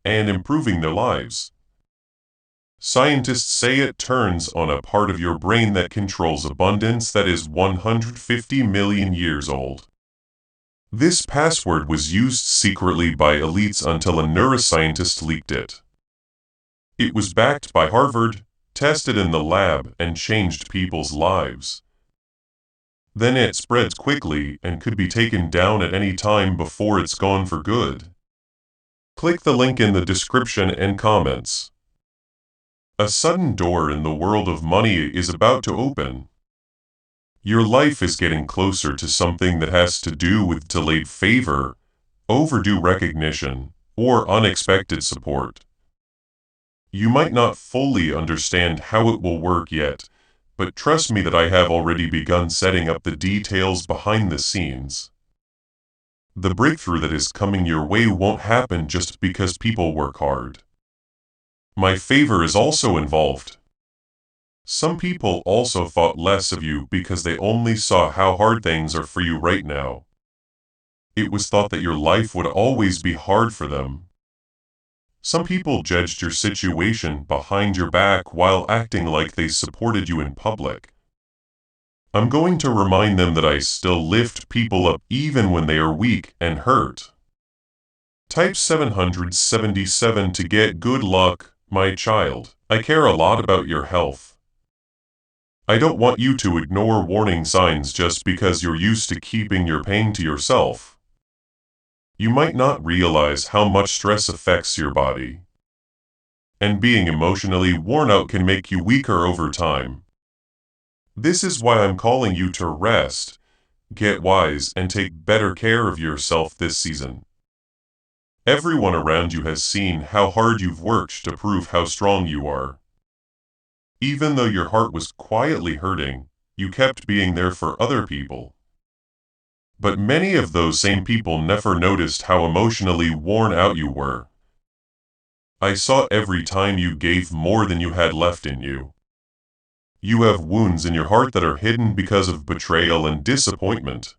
and improving their lives. Scientists say it turns on a part of your brain that controls abundance that is 150 million years old. This password was used secretly by elites until a neuroscientist leaked it. It was backed by Harvard, tested in the lab, and changed people's lives. Then it spreads quickly and could be taken down at any time before it's gone for good. Click the link in the description and comments. A sudden door in the world of money is about to open. Your life is getting closer to something that has to do with delayed favor, overdue recognition, or unexpected support. You might not fully understand how it will work yet, but trust me that I have already begun setting up the details behind the scenes. The breakthrough that is coming your way won't happen just because people work hard. My favor is also involved. Some people also thought less of you because they only saw how hard things are for you right now. It was thought that your life would always be hard for them. Some people judged your situation behind your back while acting like they supported you in public. I'm going to remind them that I still lift people up even when they are weak and hurt. Type 777 to get good luck, my child. I care a lot about your health. I don't want you to ignore warning signs just because you're used to keeping your pain to yourself. You might not realize how much stress affects your body. And being emotionally worn out can make you weaker over time. This is why I'm calling you to rest, get wise, and take better care of yourself this season. Everyone around you has seen how hard you've worked to prove how strong you are. Even though your heart was quietly hurting, you kept being there for other people. But many of those same people never noticed how emotionally worn out you were. I saw every time you gave more than you had left in you. You have wounds in your heart that are hidden because of betrayal and disappointment.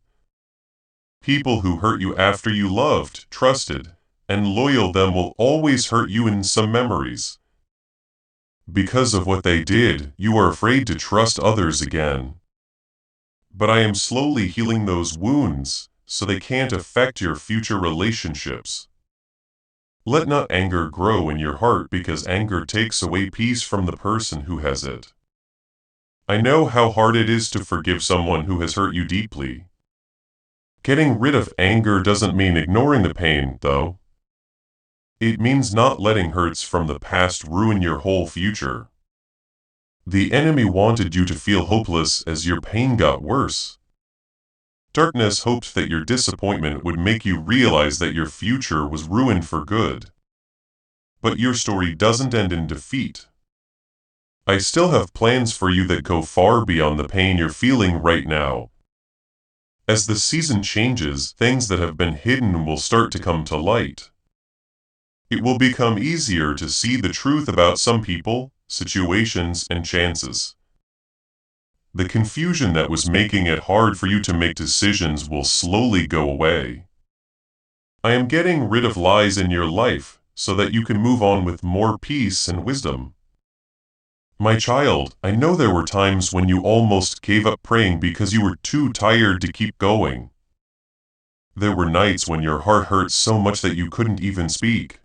People who hurt you after you loved, trusted, and loyal them will always hurt you in some memories. Because of what they did, you are afraid to trust others again. But I am slowly healing those wounds, so they can't affect your future relationships. Let not anger grow in your heart because anger takes away peace from the person who has it. I know how hard it is to forgive someone who has hurt you deeply. Getting rid of anger doesn't mean ignoring the pain, though. It means not letting hurts from the past ruin your whole future. The enemy wanted you to feel hopeless as your pain got worse. Darkness hoped that your disappointment would make you realize that your future was ruined for good. But your story doesn't end in defeat. I still have plans for you that go far beyond the pain you're feeling right now. As the season changes, things that have been hidden will start to come to light. It will become easier to see the truth about some people, situations, and chances. The confusion that was making it hard for you to make decisions will slowly go away. I am getting rid of lies in your life so that you can move on with more peace and wisdom. My child, I know there were times when you almost gave up praying because you were too tired to keep going. There were nights when your heart hurt so much that you couldn't even speak.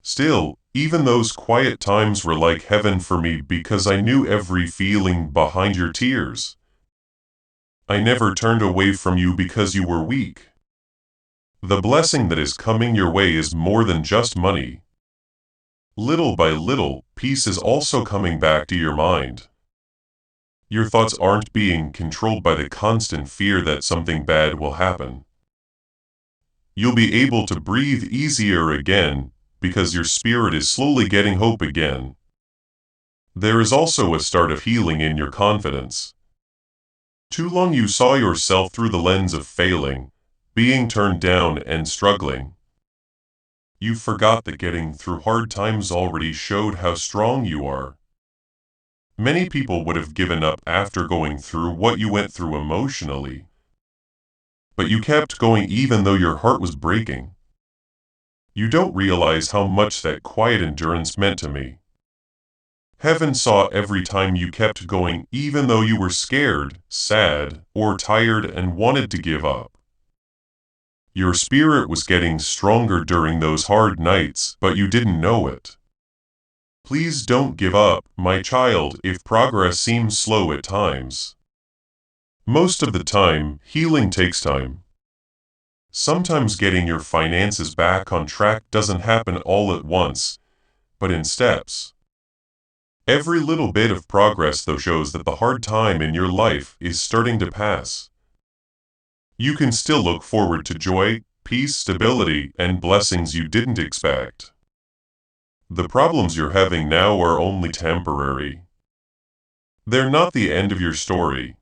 Still, even those quiet times were like heaven for me because I knew every feeling behind your tears. I never turned away from you because you were weak. The blessing that is coming your way is more than just money. Little by little, peace is also coming back to your mind. Your thoughts aren't being controlled by the constant fear that something bad will happen. You'll be able to breathe easier again because your spirit is slowly getting hope again. There is also a start of healing in your confidence. Too long you saw yourself through the lens of failing, being turned down and struggling. You forgot that getting through hard times already showed how strong you are. Many people would have given up after going through what you went through emotionally. But you kept going even though your heart was breaking. You don't realize how much that quiet endurance meant to me. Heaven saw every time you kept going even though you were scared, sad, or tired and wanted to give up. Your spirit was getting stronger during those hard nights, but you didn't know it. Please don't give up, my child, if progress seems slow at times. Most of the time, healing takes time. Sometimes getting your finances back on track doesn't happen all at once, but in steps. Every little bit of progress though shows that the hard time in your life is starting to pass. You can still look forward to joy, peace, stability, and blessings you didn't expect. The problems you're having now are only temporary. They're not the end of your story.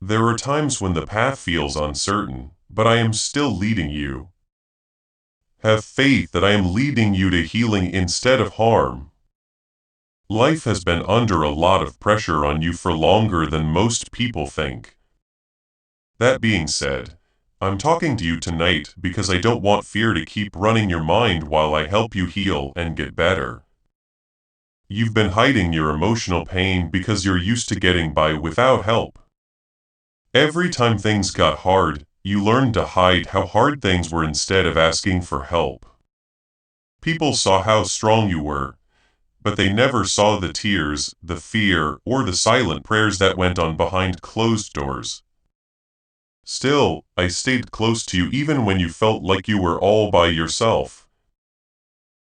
There are times when the path feels uncertain, but I am still leading you. Have faith that I am leading you to healing instead of harm. Life has been under a lot of pressure on you for longer than most people think. That being said, I'm talking to you tonight because I don't want fear to keep running your mind while I help you heal and get better. You've been hiding your emotional pain because you're used to getting by without help. Every time things got hard, you learned to hide how hard things were instead of asking for help. People saw how strong you were, but they never saw the tears, the fear, or the silent prayers that went on behind closed doors. Still, I stayed close to you even when you felt like you were all by yourself.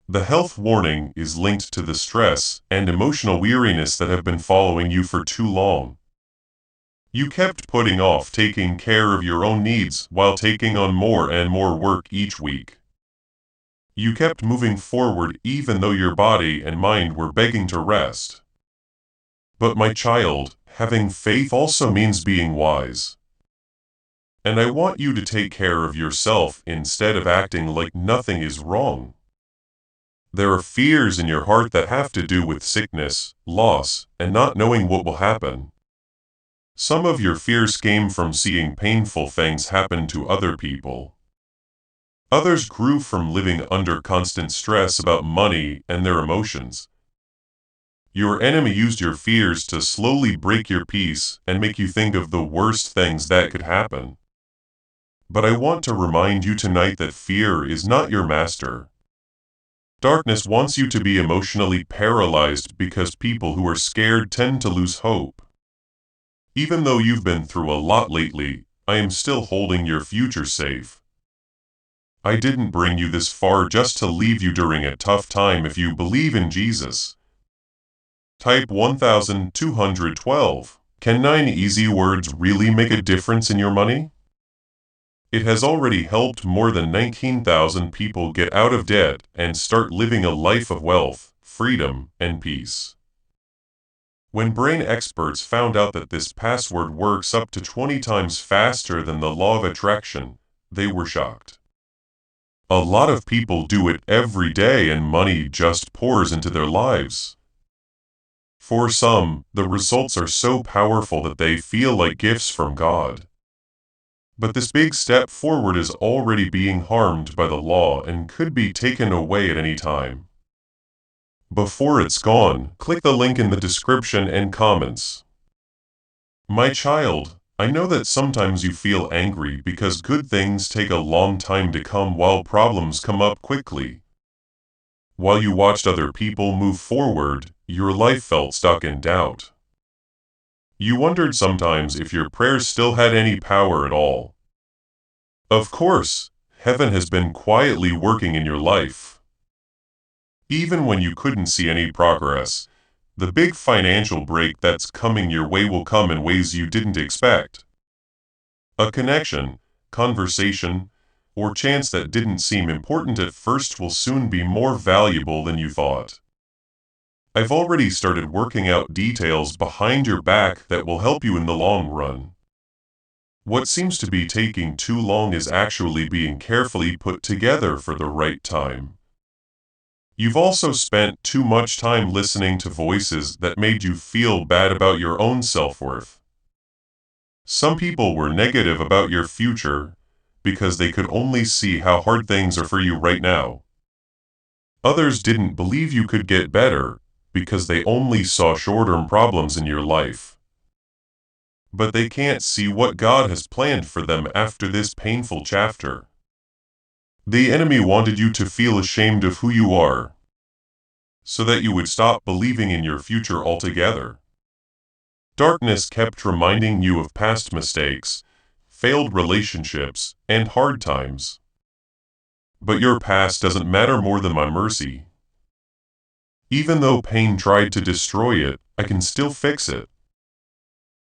The health warning is linked to the stress and emotional weariness that have been following you for too long. You kept putting off taking care of your own needs while taking on more and more work each week. You kept moving forward even though your body and mind were begging to rest. But my child, having faith also means being wise. And I want you to take care of yourself instead of acting like nothing is wrong. There are fears in your heart that have to do with sickness, loss, and not knowing what will happen. Some of your fears came from seeing painful things happen to other people. Others grew from living under constant stress about money and their emotions. Your enemy used your fears to slowly break your peace and make you think of the worst things that could happen. But I want to remind you tonight that fear is not your master. Darkness wants you to be emotionally paralyzed because people who are scared tend to lose hope. Even though you've been through a lot lately, I am still holding your future safe. I didn't bring you this far just to leave you during a tough time if you believe in Jesus. Type 1212. Can 9 easy words really make a difference in your money? It has already helped more than 19,000 people get out of debt and start living a life of wealth, freedom, and peace. When brain experts found out that this password works up to 20 times faster than the law of attraction, they were shocked. A lot of people do it every day and money just pours into their lives. For some, the results are so powerful that they feel like gifts from God. But this big step forward is already being harmed by the law and could be taken away at any time. Before it's gone, click the link in the description and comments. My child, I know that sometimes you feel angry because good things take a long time to come while problems come up quickly. While you watched other people move forward, your life felt stuck in doubt. You wondered sometimes if your prayers still had any power at all. Of course, heaven has been quietly working in your life. Even when you couldn't see any progress, The big financial break that's coming your way will come in ways you didn't expect. A connection, conversation, or chance that didn't seem important at first will soon be more valuable than you thought. I've already started working out details behind your back that will help you in the long run. What seems to be taking too long is actually being carefully put together for the right time. You've also spent too much time listening to voices that made you feel bad about your own self-worth. Some people were negative about your future because they could only see how hard things are for you right now. Others didn't believe you could get better because they only saw short-term problems in your life. But they can't see what God has planned for them after this painful chapter. The enemy wanted you to feel ashamed of who you are, so that you would stop believing in your future altogether. Darkness kept reminding you of past mistakes, failed relationships, and hard times. But your past doesn't matter more than my mercy. Even though pain tried to destroy it, I can still fix it.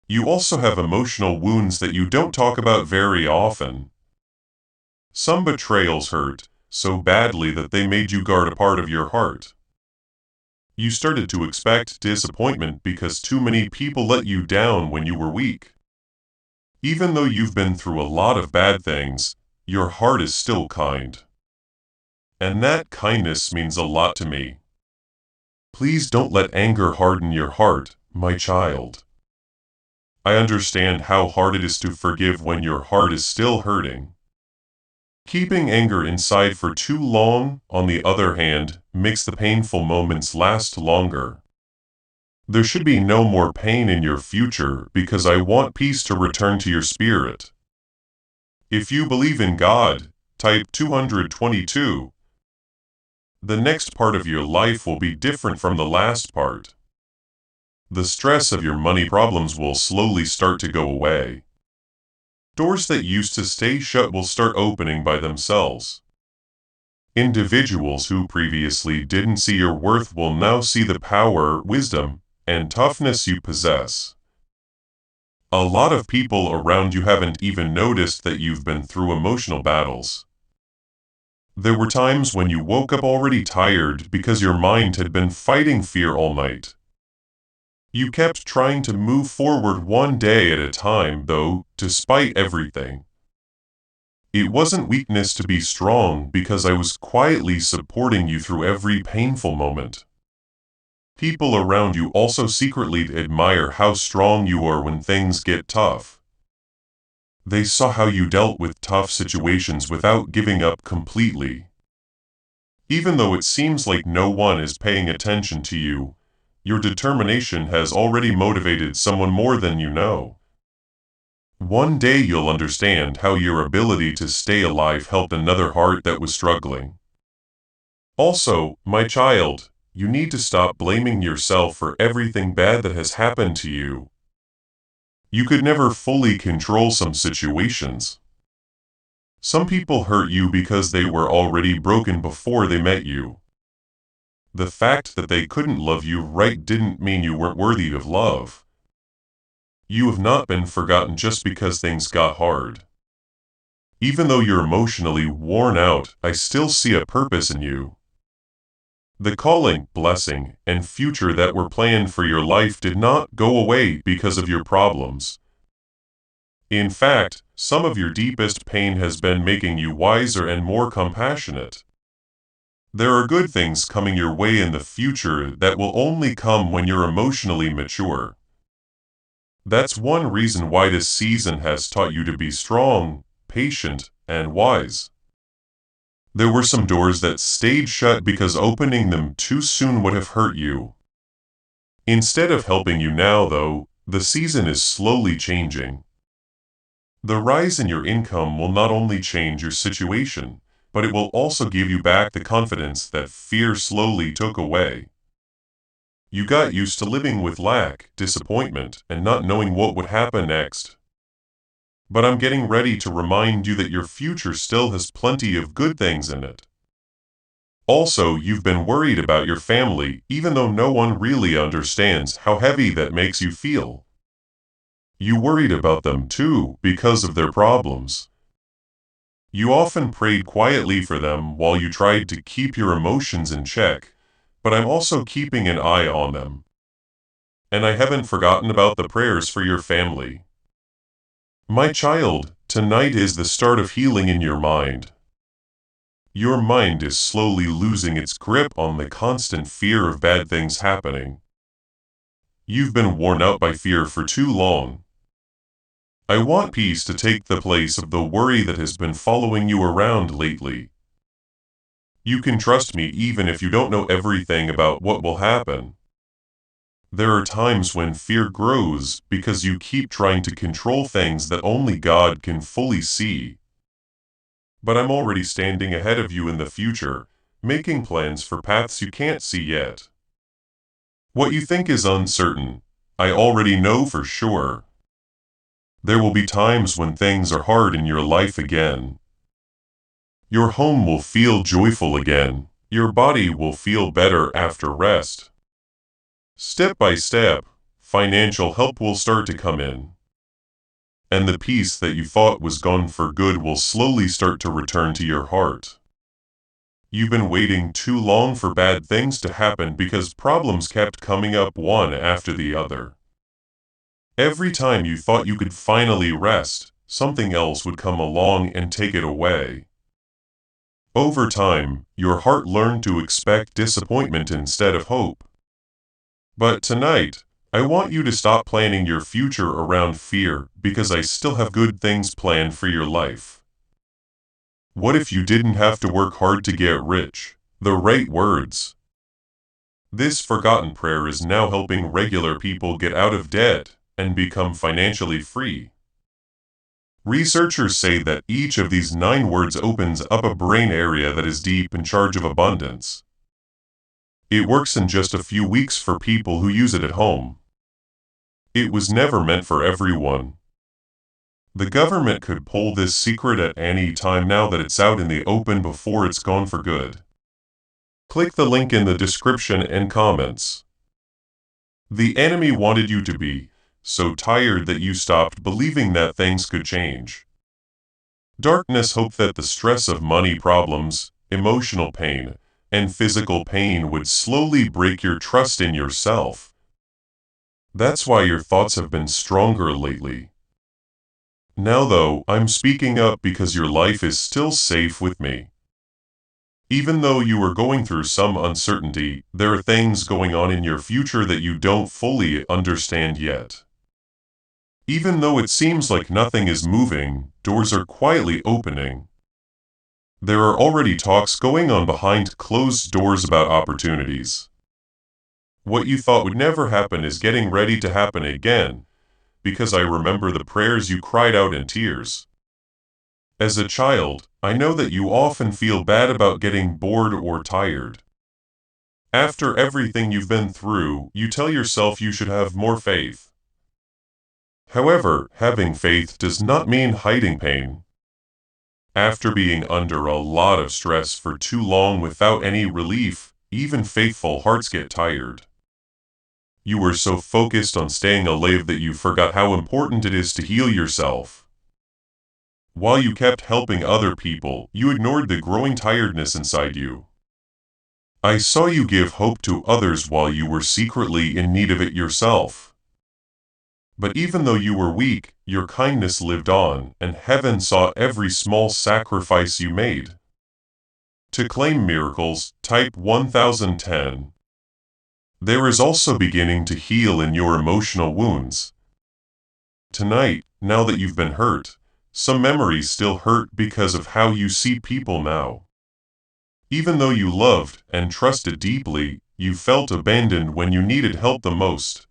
You also have emotional wounds that you don't talk about very often. Some betrayals hurt so badly that they made you guard a part of your heart. You started to expect disappointment because too many people let you down when you were weak. Even though you've been through a lot of bad things, your heart is still kind. And that kindness means a lot to me. Please don't let anger harden your heart, my child. I understand how hard it is to forgive when your heart is still hurting. Keeping anger inside for too long, on the other hand, makes the painful moments last longer. There should be no more pain in your future because I want peace to return to your spirit. If you believe in God, type 222. The next part of your life will be different from the last part. The stress of your money problems will slowly start to go away. Doors that used to stay shut will start opening by themselves. Individuals who previously didn't see your worth will now see the power, wisdom, and toughness you possess. A lot of people around you haven't even noticed that you've been through emotional battles. There were times when you woke up already tired because your mind had been fighting fear all night. You kept trying to move forward one day at a time, though, despite everything. It wasn't weakness to be strong because I was quietly supporting you through every painful moment. People around you also secretly admire how strong you are when things get tough. They saw how you dealt with tough situations without giving up completely. Even though it seems like no one is paying attention to you, your determination has already motivated someone more than you know. One day you'll understand how your ability to stay alive helped another heart that was struggling. Also, my child, you need to stop blaming yourself for everything bad that has happened to you. You could never fully control some situations. Some people hurt you because they were already broken before they met you. The fact that they couldn't love you right didn't mean you weren't worthy of love. You have not been forgotten just because things got hard. Even though you're emotionally worn out, I still see a purpose in you. The calling, blessing, and future that were planned for your life did not go away because of your problems. In fact, some of your deepest pain has been making you wiser and more compassionate. There are good things coming your way in the future that will only come when you're emotionally mature. That's one reason why this season has taught you to be strong, patient, and wise. There were some doors that stayed shut because opening them too soon would have hurt you. Instead of helping you now, though, the season is slowly changing. The rise in your income will not only change your situation, but it will also give you back the confidence that fear slowly took away. You got used to living with lack, disappointment, and not knowing what would happen next. But I'm getting ready to remind you that your future still has plenty of good things in it. Also, you've been worried about your family, even though no one really understands how heavy that makes you feel. You worried about them too, because of their problems. You often prayed quietly for them while you tried to keep your emotions in check, but I'm also keeping an eye on them. And I haven't forgotten about the prayers for your family. My child, tonight is the start of healing in your mind. Your mind is slowly losing its grip on the constant fear of bad things happening. You've been worn out by fear for too long. I want peace to take the place of the worry that has been following you around lately. You can trust me even if you don't know everything about what will happen. There are times when fear grows because you keep trying to control things that only God can fully see. But I'm already standing ahead of you in the future, making plans for paths you can't see yet. What you think is uncertain, I already know for sure. There will be times when things are hard in your life again. Your home will feel joyful again. Your body will feel better after rest. Step by step, financial help will start to come in. And the peace that you thought was gone for good will slowly start to return to your heart. You've been waiting too long for bad things to happen because problems kept coming up one after the other. Every time you thought you could finally rest, something else would come along and take it away. Over time, your heart learned to expect disappointment instead of hope. But tonight, I want you to stop planning your future around fear because I still have good things planned for your life. What if you didn't have to work hard to get rich? The right words. This forgotten prayer is now helping regular people get out of debt and become financially free. Researchers say that each of these 9 words opens up a brain area that is deep in charge of abundance. It works in just a few weeks for people who use it at home. It was never meant for everyone. The government could pull this secret at any time now that it's out in the open before it's gone for good. Click the link in the description and comments. The enemy wanted you to be so tired that you stopped believing that things could change. Darkness hoped that the stress of money problems, emotional pain, and physical pain would slowly break your trust in yourself. That's why your thoughts have been stronger lately. Now though, I'm speaking up because your life is still safe with me. Even though you are going through some uncertainty, there are things going on in your future that you don't fully understand yet. Even though it seems like nothing is moving, doors are quietly opening. There are already talks going on behind closed doors about opportunities. What you thought would never happen is getting ready to happen again, because I remember the prayers you cried out in tears. As a child, I know that you often feel bad about getting bored or tired. After everything you've been through, you tell yourself you should have more faith. However, having faith does not mean hiding pain. After being under a lot of stress for too long without any relief, even faithful hearts get tired. You were so focused on staying alive that you forgot how important it is to heal yourself. While you kept helping other people, you ignored the growing tiredness inside you. I saw you give hope to others while you were secretly in need of it yourself. But even though you were weak, your kindness lived on, and heaven saw every small sacrifice you made. To claim miracles, type 1010. There is also beginning to heal in your emotional wounds. Tonight, now that you've been hurt, some memories still hurt because of how you see people now. Even though you loved and trusted deeply, you felt abandoned when you needed help the most.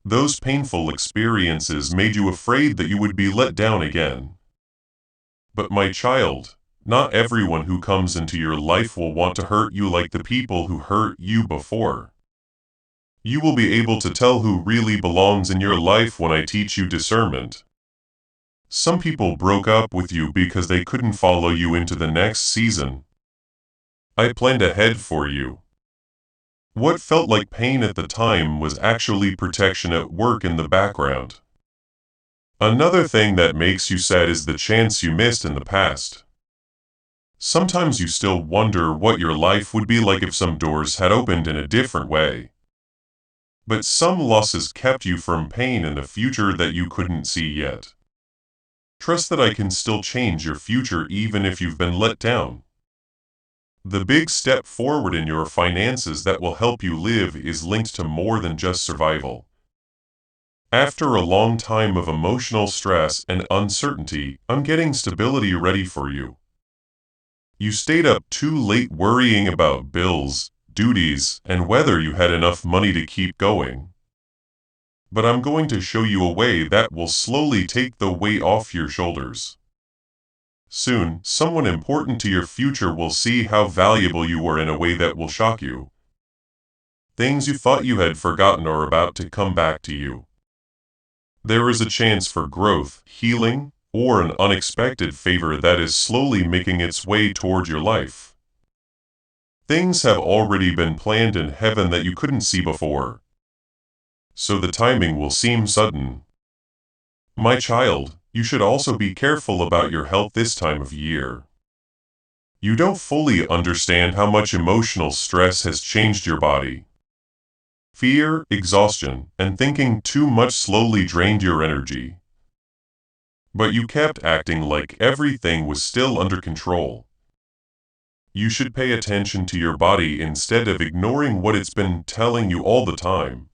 Those painful experiences made you afraid that you would be let down again. But my child, not everyone who comes into your life will want to hurt you like the people who hurt you before. You will be able to tell who really belongs in your life when I teach you discernment. Some people broke up with you because they couldn't follow you into the next season. I planned ahead for you. What felt like pain at the time was actually protection at work in the background. Another thing that makes you sad is the chance you missed in the past. Sometimes you still wonder what your life would be like if some doors had opened in a different way. But some losses kept you from pain in the future that you couldn't see yet. Trust that I can still change your future even if you've been let down. The big step forward in your finances that will help you live is linked to more than just survival. After a long time of emotional stress and uncertainty, I'm getting stability ready for you. You stayed up too late worrying about bills, duties, and whether you had enough money to keep going. But I'm going to show you a way that will slowly take the weight off your shoulders. Soon, someone important to your future will see how valuable you were in a way that will shock you. Things you thought you had forgotten are about to come back to you. There is a chance for growth, healing, or an unexpected favor that is slowly making its way toward your life. Things have already been planned in heaven that you couldn't see before. So the timing will seem sudden. My child, you should also be careful about your health this time of year. You don't fully understand how much emotional stress has changed your body. Fear, exhaustion, and thinking too much slowly drained your energy. But you kept acting like everything was still under control. You should pay attention to your body instead of ignoring what it's been telling you all the time.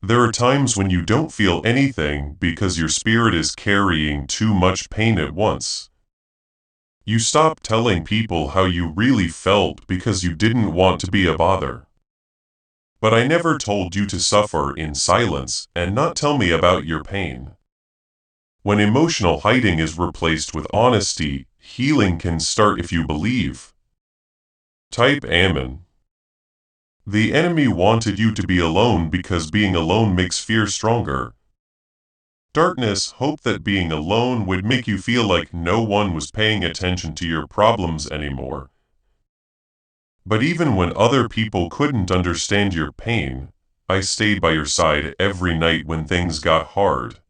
There are times when you don't feel anything because your spirit is carrying too much pain at once. You stopped telling people how you really felt because you didn't want to be a bother. But I never told you to suffer in silence and not tell me about your pain. When emotional hiding is replaced with honesty, healing can start if you believe. Type Amen. The enemy wanted you to be alone because being alone makes fear stronger. Darkness hoped that being alone would make you feel like no one was paying attention to your problems anymore. But even when other people couldn't understand your pain, I stayed by your side every night when things got hard.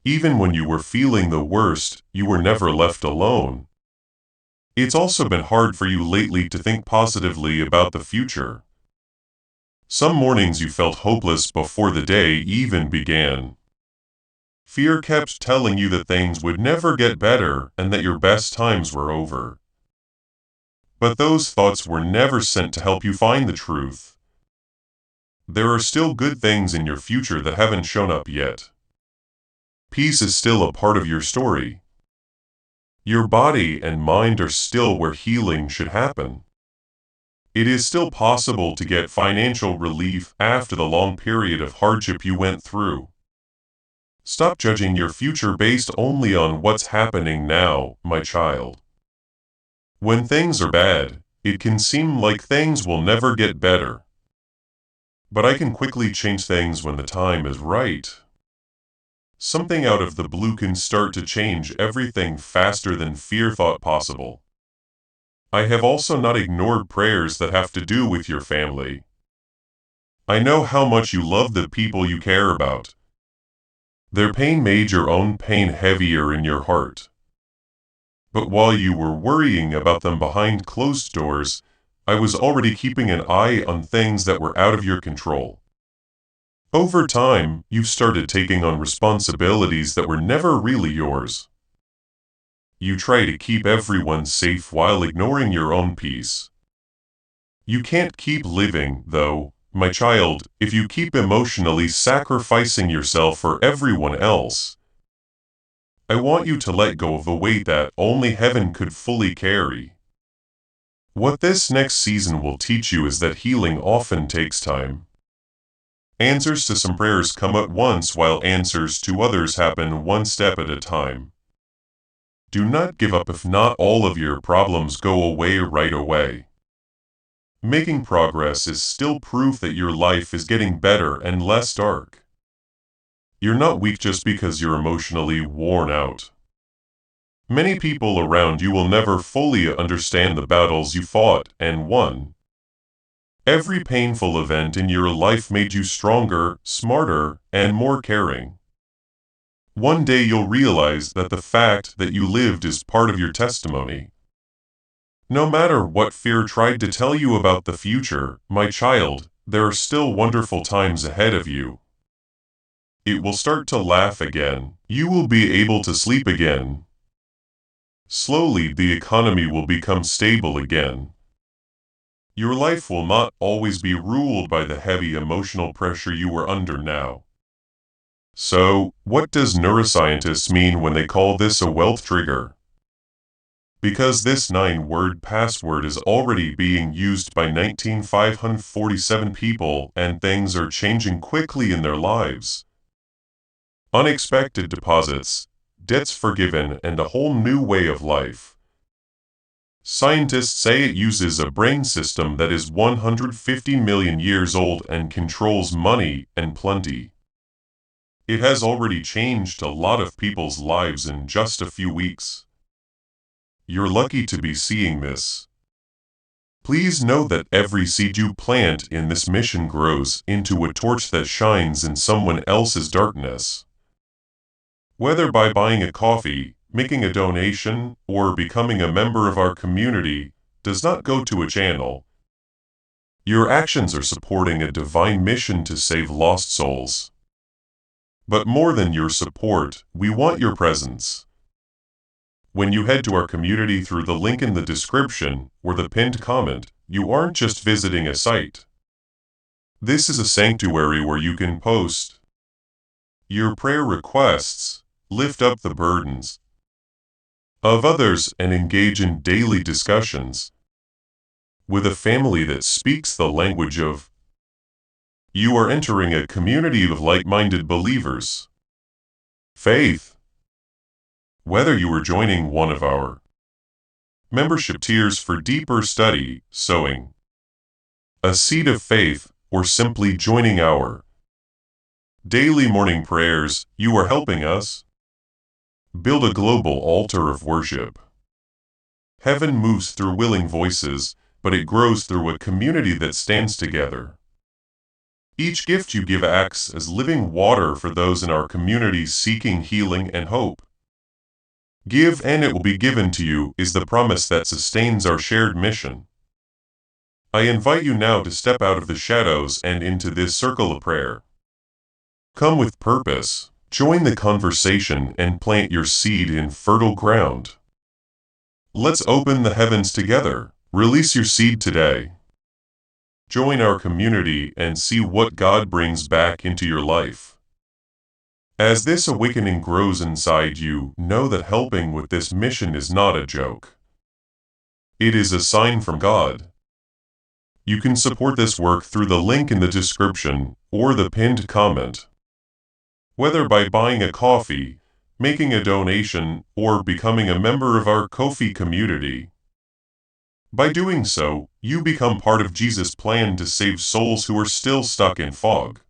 Even when you were feeling the worst, you were never left alone. It's also been hard for you lately to think positively about the future. Some mornings you felt hopeless before the day even began. Fear kept telling you that things would never get better and that your best times were over. But those thoughts were never sent to help you find the truth. There are still good things in your future that haven't shown up yet. Peace is still a part of your story. Your body and mind are still where healing should happen. It is still possible to get financial relief after the long period of hardship you went through. Stop judging your future based only on what's happening now, my child. When things are bad, it can seem like things will never get better. But I can quickly change things when the time is right. Something out of the blue can start to change everything faster than fear thought possible. I have also not ignored prayers that have to do with your family. I know how much you love the people you care about. Their pain made your own pain heavier in your heart. But while you were worrying about them behind closed doors, I was already keeping an eye on things that were out of your control. Over time, you've started taking on responsibilities that were never really yours. You try to keep everyone safe while ignoring your own peace. You can't keep living, though, my child, if you keep emotionally sacrificing yourself for everyone else. I want you to let go of the weight that only heaven could fully carry. What this next season will teach you is that healing often takes time. Answers to some prayers come at once while answers to others happen one step at a time. Do not give up if not all of your problems go away right away. Making progress is still proof that your life is getting better and less dark. You're not weak just because you're emotionally worn out. Many people around you will never fully understand the battles you fought and won. Every painful event in your life made you stronger, smarter, and more caring. One day you'll realize that the fact that you lived is part of your testimony. No matter what fear tried to tell you about the future, my child, there are still wonderful times ahead of you. It will start to laugh again. You will be able to sleep again. Slowly, the economy will become stable again. Your life will not always be ruled by the heavy emotional pressure you are under now. So, what does neuroscientists mean when they call this a wealth trigger? Because this 9-word password is already being used by 19,547 people and things are changing quickly in their lives. Unexpected deposits, debts forgiven, and a whole new way of life. Scientists say it uses a brain system that is 150 million years old and controls money and plenty. It has already changed a lot of people's lives in just a few weeks. You're lucky to be seeing this. Please know that every seed you plant in this mission grows into a torch that shines in someone else's darkness. Whether by buying a coffee, making a donation, or becoming a member of our community, does not go to a channel. Your actions are supporting a divine mission to save lost souls. But more than your support, we want your presence. When you head to our community through the link in the description or the pinned comment, you aren't just visiting a site. This is a sanctuary where you can post your prayer requests, lift up the burdens of others, and engage in daily discussions with a family that speaks the language of. You are entering a community of like-minded believers. Faith. Whether you are joining one of our membership tiers for deeper study, sowing a seed of faith, or simply joining our daily morning prayers, you are helping us build a global altar of worship. Heaven moves through willing voices, but it grows through a community that stands together. Each gift you give acts as living water for those in our community seeking healing and hope. Give and it will be given to you is the promise that sustains our shared mission. I invite you now to step out of the shadows and into this circle of prayer. Come with purpose, join the conversation, and plant your seed in fertile ground. Let's open the heavens together. Release your seed today. Join our community and see what God brings back into your life. As this awakening grows inside you, know that helping with this mission is not a joke. It is a sign from God. You can support this work through the link in the description or the pinned comment. Whether by buying a coffee, making a donation, or becoming a member of our Ko-fi community. By doing so, you become part of Jesus' plan to save souls who are still stuck in fog.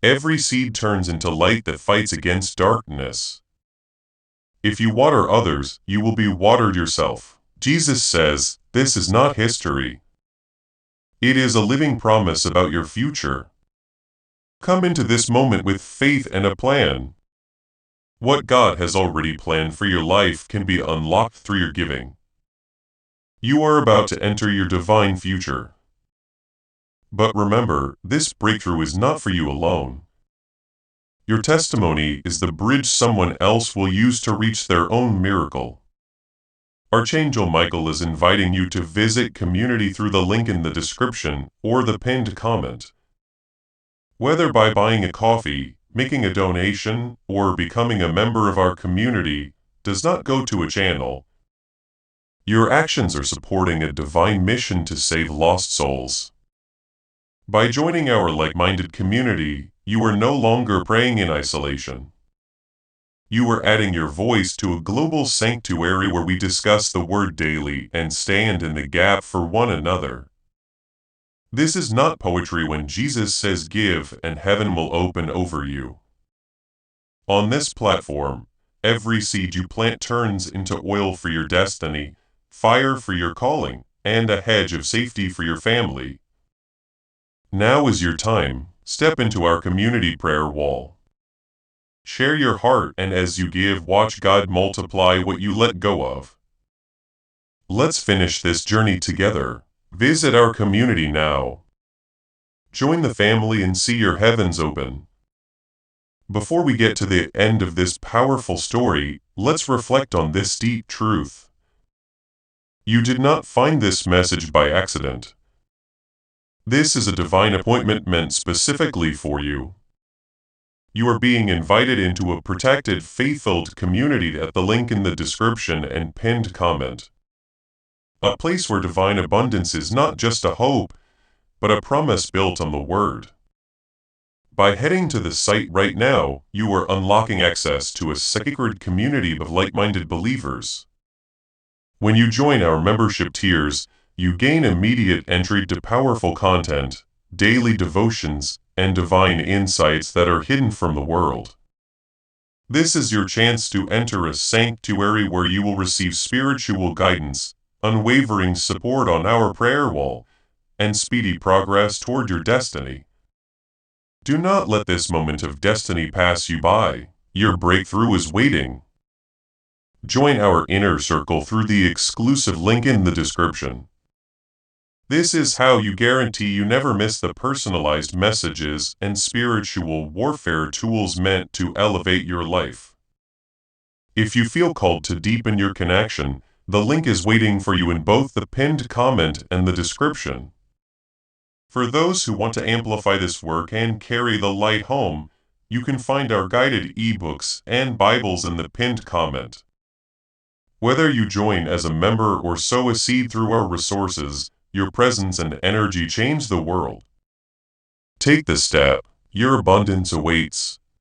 Every seed turns into light that fights against darkness. If you water others, you will be watered yourself. Jesus says, this is not history. It is a living promise about your future. Come into this moment with faith and a plan. What God has already planned for your life can be unlocked through your giving. You are about to enter your divine future. But remember, this breakthrough is not for you alone. Your testimony is the bridge someone else will use to reach their own miracle. Archangel Michael is inviting you to visit community through the link in the description or the pinned comment. Whether by buying a coffee, making a donation, or becoming a member of our community, does not go to a channel. Your actions are supporting a divine mission to save lost souls. By joining our like-minded community, you are no longer praying in isolation. You are adding your voice to a global sanctuary where we discuss the Word daily and stand in the gap for one another. This is not poetry when Jesus says give and heaven will open over you. On this platform, every seed you plant turns into oil for your destiny, fire for your calling, and a hedge of safety for your family. Now is your time. Step into our community prayer wall. Share your heart, and as you give, watch God multiply what you let go of. Let's finish this journey together. Visit our community now. Join the family and see your heavens open. Before we get to the end of this powerful story, let's reflect on this deep truth. You did not find this message by accident. This is a divine appointment meant specifically for you. You are being invited into a protected, faith-filled community at the link in the description and pinned comment. A place where divine abundance is not just a hope, but a promise built on the Word. By heading to the site right now, you are unlocking access to a sacred community of like-minded believers. When you join our membership tiers, you gain immediate entry to powerful content, daily devotions, and divine insights that are hidden from the world. This is your chance to enter a sanctuary where you will receive spiritual guidance, unwavering support on our prayer wall, and speedy progress toward your destiny. Do not let this moment of destiny pass you by. Your breakthrough is waiting. Join our inner circle through the exclusive link in the description. This is how you guarantee you never miss the personalized messages and spiritual warfare tools meant to elevate your life. If you feel called to deepen your connection, the link is waiting for you in both the pinned comment and the description. For those who want to amplify this work and carry the light home, you can find our guided ebooks and Bibles in the pinned comment. Whether you join as a member or sow a seed through our resources, your presence and energy change the world. Take the step. Your abundance awaits.